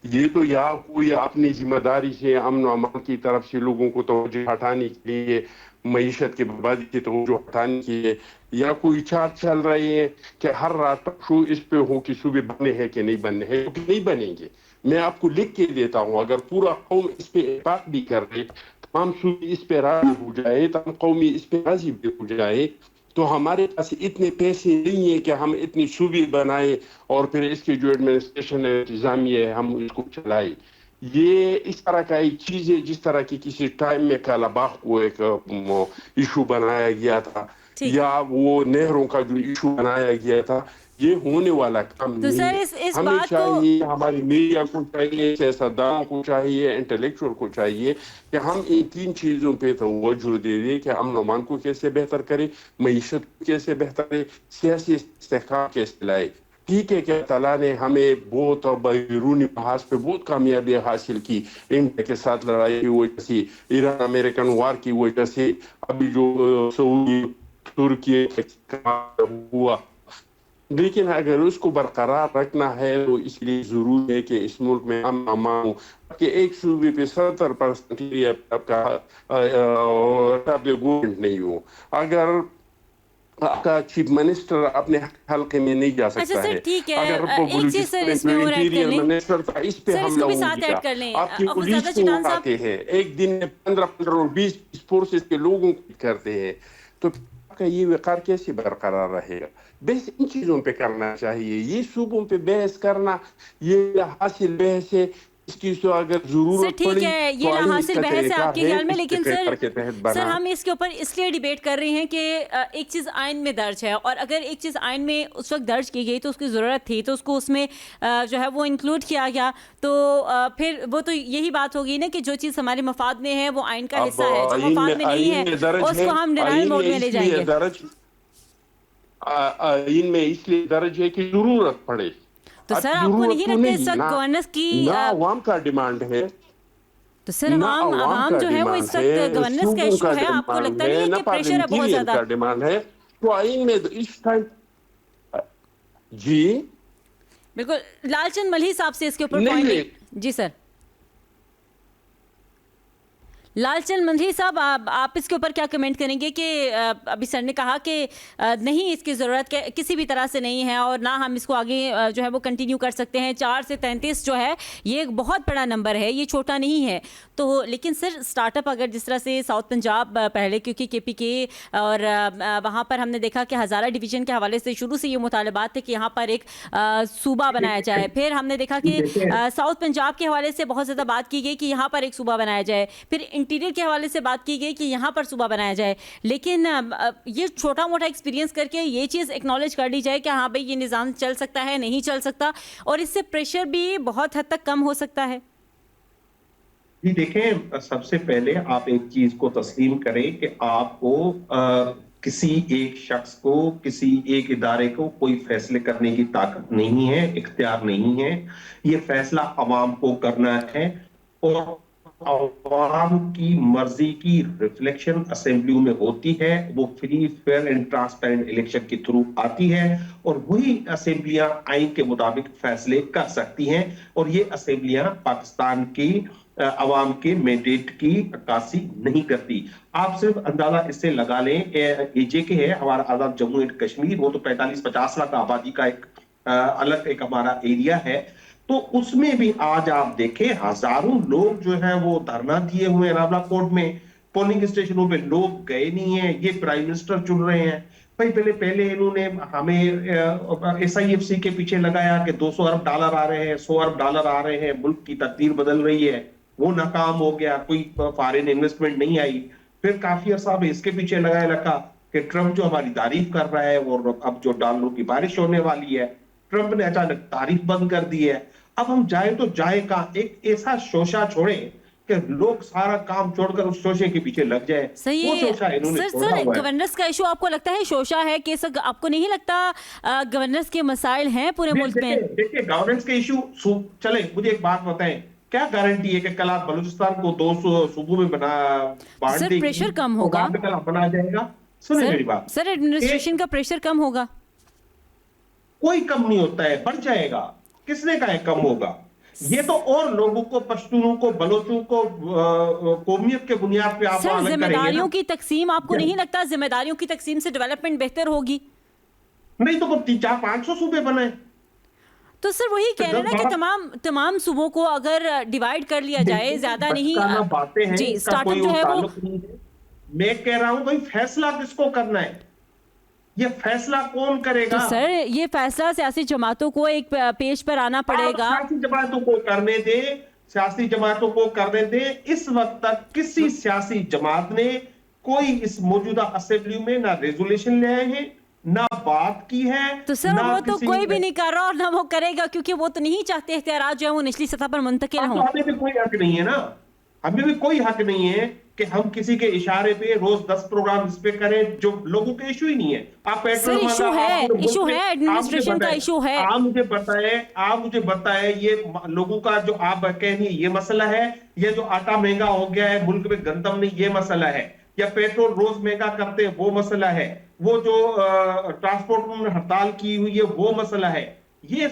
یہ تو یا کوئی اپنی ذمہ داری سے امن و امان کی طرف سے لوگوں کو توجہ ہٹانے کے لیے, معیشت کی بربادی کی توجہ ہٹانے کے لیے, یا کوئی چال چل رہے ہیں کہ ہر رات پر شو اس پہ ہو کہ صوبے بننے ہیں کہ نہیں بننے ہیں, کہ نہیں بنیں گے. میں آپ کو لکھ کے دیتا ہوں, اگر پورا قوم اس پہ اتفاق بھی کر دے, تمام صوبے اس پہ راضی ہو جائے, تمام قومی اس پہ راضی بھی ہو جائے, تو ہمارے پاس اتنے پیسے نہیں ہیں کہ ہم اتنی صوبے بنائیں اور پھر اس کی جو ایڈمنسٹریشن انتظامیہ ہے ہم اس کو چلائیں. یہ اس طرح کا ایک چیز ہے جس طرح کی کسی ٹائم میں کالا باغ کو ایک ایشو بنایا گیا تھا, یا وہ نہروں کا جو ایشو بنایا گیا تھا, یہ ہونے والا کام نہیں ہے. ہمیں چاہیے, ہماری میڈیا کو چاہیے, سیاستدانوں کو چاہیے, انٹلیکچوئل کو چاہیے کہ ہم ان 3 چیزوں پہ توجہ دے دیں کہ امن و امان کو کیسے بہتر کرے, معیشت کو کیسے بہتر کرے, سیاسی استحکام کیسے لائے. ٹھیک ہے کہ تعالیٰ نے ہمیں بہت بیرونی محاذ پہ بہت کامیابی حاصل کی, انڈیا کے ساتھ لڑائی کی وجہ سے, ایران امریکن وار کی وجہ سے, ابھی جو سعودی ترکی ہوا, لیکن اگر اس کو برقرار رکھنا ہے تو اس لیے ضروری ہے کہ اس ملک میں امن و امان ہو. کہ ایک صوبے پہ 70% آپ کا گورنمنٹ نہیں ہو, اگر آپ کا چیف منسٹر اپنے حلقے میں نہیں جا سکتا ہے, اگر انٹیریئر منسٹر تھا اس پہ حملہ ہو گیا, آپ کی پولیس کو آتے ہیں ایک دن میں 15 اور 20 فورسز کے لوگوں کو کرتے ہیں, تو آپ کا یہ وقار کیسے برقرار رہے گا. بحث ان چیزوں پہ کرنا چاہیے, یہ صوبوں پہ بحث کرنا یہ حاصل بحث ہے इसकी तो अगर सर जरूरत ठीक पड़ी है, तो ये आइन हासिल इसका बहस है तरीका आपके है, ख्याल में, इस लेकिन पेपर के तहत सर बना। हम इसके ऊपर इसलिए डिबेट कर रहे हैं कि एक चीज़ आइन में दर्ज है, और अगर एक चीज़ आइन में उस वक्त दर्ज की गई तो उसकी ज़रूरत थी, तो उसको उसमें जो है वो इंक्लूड किया गया, तो फिर वो तो यही बात होगी ना कि जो चीज़ हमारे मफाद में है वो आइन का अब हिस्सा है, जो मफाद में नहीं है उसको हम डिनायल मोड में ले जाएंगे। आइन में इसलिए दर्ज है कि जरूरत पड़े। तो अब सर आपको जरूरत नहीं तो लगता इस वक्त ना- गवर्नेंस की ना अवाम का डिमांड है, तो सर ना आवाम का जो है वो डिमांड इस वक्त है, गवर्नेंस का सूबों इशू का है, आपको डिमांड लगता नहीं है ना कि प्रेशर है बहुत पार्लियामेंटेरियन ज़्यादा? का डिमांड है, तो आइन में तो इस टाइम जी बिल्कुल, लालचंद मल्ही साहब से इसके ऊपर नहीं, पॉइंट जी सर, लालचंद मल्ही साहब आप इसके ऊपर क्या कमेंट करेंगे कि अभी सर ने कहा कि नहीं इसकी ज़रूरत किसी भी तरह से नहीं है, और ना हम इसको आगे जो है वो कंटिन्यू कर सकते हैं। 4 से 33 जो है ये एक बहुत बड़ा नंबर है, ये छोटा नहीं है। तो लेकिन सर स्टार्टअप अगर जिस तरह से साउथ पंजाब पहले, क्योंकि KPK और वहाँ पर हमने देखा कि हज़ारा डिवीज़न के हवाले से शुरू से ये मुतालबात थे कि यहाँ पर एक सूबा बनाया जाए, फिर हमने देखा कि साउथ पंजाब के हवाले से बहुत ज़्यादा बात की गई कि यहाँ पर एक सूबा बनाया जाए, फिर इंटीरियर के हवाले से बात की गई कि यहाँ पर सूबा बनाया जाए। लेकिन ये छोटा मोटा एक्सपीरियंस करके ये चीज़ एक्नॉलेज कर ली जाए कि हाँ भाई ये निज़ाम चल सकता है, नहीं चल सकता, और इससे प्रेशर भी बहुत हद तक कम हो सकता है। जी देखें, सबसे पहले आप एक चीज को तस्लीम करें कि आपको किसी एक शख्स को, किसी एक इदारे को कोई फैसले करने की ताकत नहीं है, इख्तियार नहीं है। ये फैसला अवाम को करना है, और अवाम की मर्जी की रिफ्लेक्शन असेंबली में होती है, वो free fair and transparent election के थ्रू आती है, और वही असेंबलियां आइन के मुताबिक फैसले कर सकती हैं, और ये असेंबलियां पाकिस्तान की अवाम के मैंडेट की अक्कासी नहीं करती। आप सिर्फ अंदाजा इससे लगा लें, AJK है हमारा आजाद जम्मू एंड कश्मीर, वो तो 45-50 लाख आबादी का एक अलग एक हमारा एरिया है, तो उसमें भी आज आप देखें हजारों लोग जो है वो धरना दिए हुए हैं रावला कोर्ट में, पोलिंग स्टेशनों पे लोग गए नहीं है, ये प्राइम मिनिस्टर चुन रहे हैं। भाई पहले इन्होंने हमें SIFC के पीछे लगाया कि $200 अरब आ रहे हैं, $100 अरब आ रहे हैं, मुल्क की तकदीर बदल रही है, वो नाकाम हो गया, कोई फॉरेन इन्वेस्टमेंट नहीं आई। फिर काफी अरसा में इसके पीछे लगाया रखा कि ट्रंप जो हमारी तारीफ कर रहा है, और अब जो डॉलरों की बारिश होने वाली है, ट्रंप ने अचानक तारीफ बंद कर दी है। अब हम जाए तो जाए कहां? एक ऐसा शोशा छोड़े कि लोग सारा काम छोड़कर उस शोशे के पीछे लग जाए। सही वो है शोशा इन्होंने छोड़ा सर, हुआ है। गवर्नेंस का इशू आपको लगता है शोशा है कि आपको नहीं लगता गवर्नेंस के मसाइल हैं पूरे मुल्क में? देखिए गवर्नेंस के इशू चले, मुझे एक बात बताएं, क्या गारंटी है कि कल आप बलूचिस्तान को 2 सूबों में बांट सर देंगे, प्रेशर कम होगा, तो कल बना जाएगा? सुनिए मेरी बात, सर एडमिनिस्ट्रेशन का प्रेशर कम होगा? कोई कम नहीं होता है, बढ़ जाएगा। किसने कहा है कम होगा? ये तो और लोगों को, पश्तूनों को, बलोचों को कौमियत के बुनियाद पे आप सर अलग करेंगे जिम्मेदारियों ना? की तकसीम, आपको नहीं लगता जिम्मेदारियों की तकसीम से डेवलपमेंट बेहतर होगी? नहीं तो 400-500 सूबे बनाए। तो सर वही कह रहे हैं ना कि तमाम सूबों को अगर डिवाइड कर लिया जाए, ज्यादा नहीं बातें हैं, जी, स्टार्टअप जो है वो, मैं कह रहा हूं भाई फैसला किसको करना है, ये फैसला कौन करेगा? तो सर ये फैसला सियासी जमातों को एक पेज पर आना पड़ेगा। सियासी जमातों को करने दे, सियासी जमातों को करने दे। इस वक्त तक किसी सियासी जमात ने कोई इस मौजूदा असेंबली में ना रेजोल्यूशन ले आए हैं, ना बात की है। तो सर वो तो कोई भी नहीं कर रहा और ना वो करेगा, क्योंकि वो तो नहीं चाहते इख्तियारात जो है वो निचली सतह पर मुंतकिल हों। हमें भी कोई हक नहीं है ना, हमें भी कोई हक नहीं है कि हम किसी के इशारे पे रोज 10 प्रोग्राम इस पे करें जो लोगों के इशू ही नहीं है। आप सर इशू है एडमिनिस्ट्रेशन का इशू है। आप मुझे बताएं ये लोगों का जो आप कह रही ये मसला है, ये जो आटा महंगा हो गया है मुल्क में, गंदम नहीं, ये मसला है, या पेट्रोल रोज महंगा करते हैं वो मसला है, वो जो ट्रांसपोर्ट में हड़ताल की हुई है वो मसला है, ये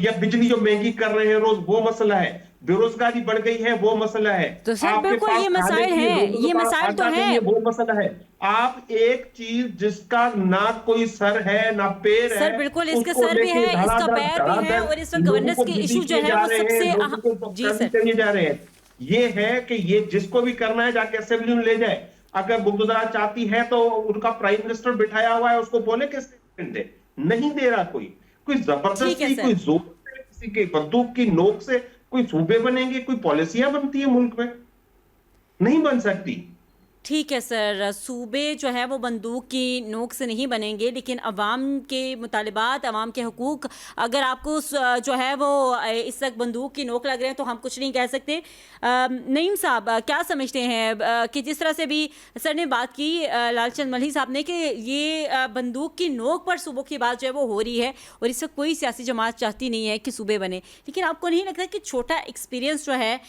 या बिजली जो महंगी कर रहे हैं रोज वो मसला है, बेरोजगारी बढ़ गई है वो मसला है। तो सर बिल्कुल ये मसाइल हैं, ये मसाइल तो हैं, वो मसला है। आप एक चीज जिसका ना कोई सर है ना पैर है, सर बिल्कुल इसका सर भी है, इसका पैर भी है, और इस वक्त गवर्नेंस के इशू जो है वो सबसे अहम जी सर जा रहे हैं। ये है कि ये जिसको भी करना है जाके असेंबली में ले जाए। अगर बुलडोजर चाहती है तो उनका प्राइम मिनिस्टर बिठाया हुआ है, उसको बोले कि स्टेटमेंट दे, नहीं दे रहा कोई जबरदस्ती, कोई जोर से, किसी के बंदूक की नोक से कोई सूबे बनेंगे, कोई पॉलिसियां बनती है मुल्क में? नहीं बन सकती। ठीक है सर, सूबे जो है वो बंदूक की नोक से नहीं बनेंगे, लेकिन अवाम के मुतालिबात, अवाम के हकूक़ अगर आपको जो है वो इस तक बंदूक की नोक लग रहे हैं तो हम कुछ नहीं कह सकते। नईम साहब क्या समझते हैं कि जिस तरह से भी सर ने बात की, लालचंद मल्ही साहब ने, कि ये बंदूक की नोक पर सूबों की बात जो है वो हो रही है और इस वक्त कोई सियासी जमात चाहती नहीं है कि सूबे बने, लेकिन आपको नहीं लगता कि छोटा एक्सपीरियंस जो है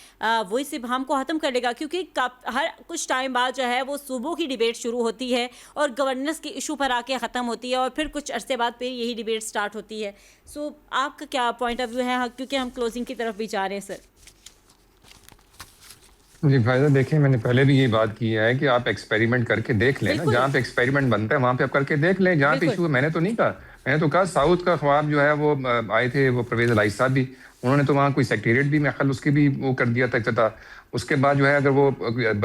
वो इस इबहम को ख़त्म कर लेगा? क्योंकि हर कुछ टाइम बाद जो है वो सूबों की डिबेट शुरू होती है और गवर्नेंस के इशू पर आके ख़त्म होती है और फिर कुछ अरसे बाद फिर यही डिबेट स्टार्ट होती है। सो आपका क्या पॉइंट ऑफ व्यू है, क्योंकि हम क्लोजिंग की तरफ भी जा रहे हैं सर? जी फायदा, देखिए मैंने पहले भी ये बात की है कि आप एक्सपेरिमेंट करके देख लें ना, जहाँ पे एक्सपेरिमेंट बनता है वहाँ पे आप करके देख लें। जहाँ पे इशू है, मैंने तो नहीं कहा, मैंने तो कहा साउथ का ख्वाब जो है वो आए थे वो परवेज इलाही साहब भी, उन्होंने तो वहाँ कोई सेक्रेटरीट भी मैं ख्याल उसके भी वो कर दिया था। उसके बाद जो है अगर वो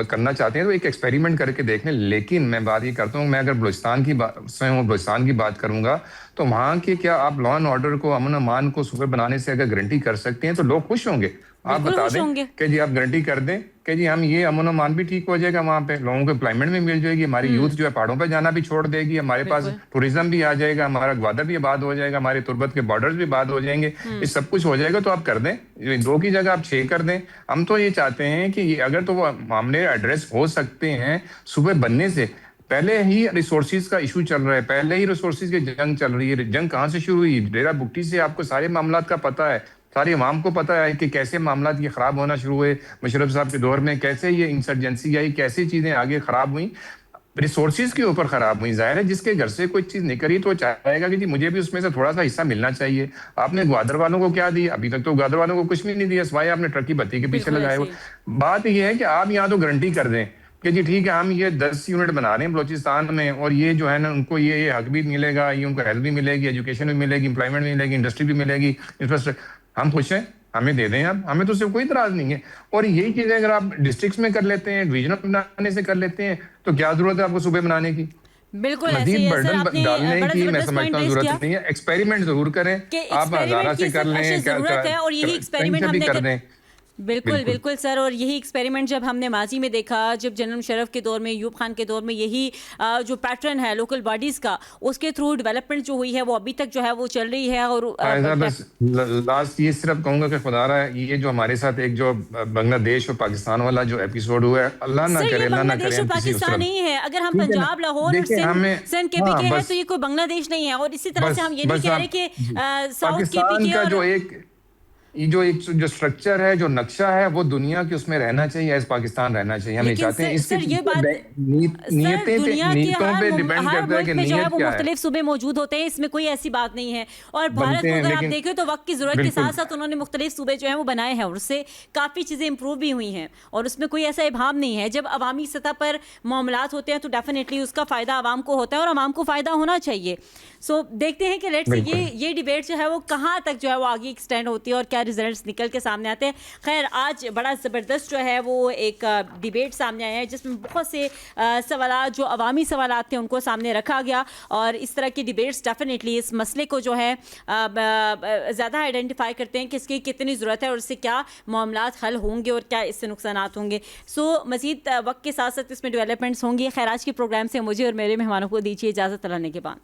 करना चाहते हैं तो एक एक्सपेरिमेंट करके देख लें। लेकिन मैं बात ये करता हूँ, मैं अगर बलूचिस्तान की बात करूंगा तो वहाँ के क्या आप लॉ एंड ऑर्डर को, अमन अमान को सूबे बनाने से अगर गारंटी कर सकते हैं तो लोग खुश होंगे। आप बता दें कि जी आप गारंटी कर दें कि जी हम ये अमन अमान भी ठीक हो जाएगा, वहाँ पे लोगों को एम्प्लॉयमेंट भी मिल जाएगी, हमारी यूथ जो है पहाड़ों पे जाना भी छोड़ देगी, हमारे पास टूरिज्म भी आ जाएगा, हमारा ग्वादर भी आबाद हो जाएगा, हमारे तुर्बत के बॉर्डर्स भी आबाद हो जाएंगे, ये सब कुछ हो जाएगा। तो आप कर दें, 2 की जगह आप 6 कर दें। हम तो ये चाहते हैं कि अगर तो वो मामले एड्रेस हो सकते हैं सूबे बनने से पहले ही। रिसोर्सेज का इशू चल रहा है, पहले ही रिसोर्सेज की जंग चल रही है। जंग कहाँ से शुरू हुई? डेरा बुगटी से। आपको सारे मामला का पता है, सारी अवाम को पता है कि कैसे मामला ये खराब होना शुरू हुए मुशर्रफ साहब के दौर में, कैसे ये इंसर्जेंसी आई, कैसी चीजें आगे खराब हुई, रिसोर्सेज के ऊपर खराब हुई। जाहिर है जिसके घर से कोई चीज निकली तो चाहेगा कि जी मुझे भी उसमें से थोड़ा सा हिस्सा मिलना चाहिए। आपने ग्वादर वालों को क्या दिया? अभी तक तो ग्वादर वालों को कुछ भी नहीं दिया, सिवाय आपने ट्रक की बत्ती के पीछे लगाए हुए। बात यह है कि आप यहाँ तो गारंटी कर दें कि जी ठीक है हम ये 10 यूनिट बना रहे हैं बलूचिस्तान में, और ये जो है ना उनको ये हक भी मिलेगा, ये उनको हेल्थ भी मिलेगी, एजुकेशन भी मिलेगी, एम्प्लॉयमेंट भी मिलेगी, इंडस्ट्री भी मिलेगी, इंफ्रास्ट्रक्चर। हम खुश हैं, हमें दे दें आप, हमें तो उससे कोई इतराज नहीं है। और यही चीजें अगर आप डिस्ट्रिक्ट्स में कर लेते हैं, डिवीजन बनाने से कर लेते हैं, तो क्या जरूरत है आपको सूबे बनाने की? बिल्कुल मजीद बर्डन डालने की मैं समझता हूँ जरूरत नहीं है। एक्सपेरिमेंट जरूर करें, आप हजारा से कर लें, और यही एक्सपेरिमेंट हमने कर दें। बिल्कुल सर, और यही एक्सपेरिमेंट जब हमने माजी में देखा, जब जनरल मुशर्रफ के दौर में, यूब खान के दौर में, यही जो पैटर्न है लोकल बॉडीज का, उसके थ्रू डेवलपमेंट जो हुई है वो अभी तक जो है वो चल रही है। और बस लास्ट ये सिर्फ कहूंगा कि खुदा रहा है ये जो हमारे साथ एक जो बांग्लादेश और पाकिस्तान वाला जो एपिसोड हुआ है, अल्लाह ना करे, अल्लाह ना करे, पाकिस्तान नहीं है। अगर हम पंजाब, लाहौर और सिंध के भी कहें तो ये कोई बांग्लादेश नहीं है। और इसी तरह से हम ये नहीं कह रहे कि साउथ पाकिस्तान का जो एक जो स्ट्रक्चर है, जो नक्शा है, वो दुनिया के उसमें रहना चाहिए, एज पाकिस्तान रहना चाहिए। हम चाहते हैं इसके नीयतों पे डिपेंड करता है कि नीयत क्या है। मुख्तलिफ सूबे मौजूद होते हैं, इसमें कोई ऐसी बात नहीं है। और भारत को अगर आप देखें तो वक्त की जरूरत के साथ साथ उन्होंने मुख्तलिफ सूबे जो है वो बनाए हैं और उससे काफी चीजें इंप्रूव भी हुई हैं और उसमें कोई ऐसा इबाम नहीं है। जब अवामी सतह पर मामलात होते हैं तो डेफिनेटली उसका फायदा आवाम को होता है और आवाम को फायदा होना चाहिए। सो देखते हैं कि लेट्स ये डिबेट जो है वो कहाँ तक जो है वो आगे एक्सटेंड होती है और क्या रिजल्ट्स निकल के सामने आते हैं। खैर आज बड़ा ज़बरदस्त जो है वो एक डिबेट सामने आया है जिसमें बहुत से सवाल जो अवामी सवाल थे उनको सामने रखा गया और इस तरह की डिबेट्स डेफिनेटली इस मसले को जो है ज़्यादा आइडेंटिफाई करते हैं कि इसकी कितनी ज़रूरत है और इससे क्या मामलात हल होंगे और क्या इससे नुकसानात होंगे। सो मज़ीद वक्त के साथ साथ इसमें डेवलपमेंट्स होंगी। खैर आज के प्रोग्राम से मुझे और मेरे मेहमानों को दीजिए इजाज़त, अल्लाह ने के बाद।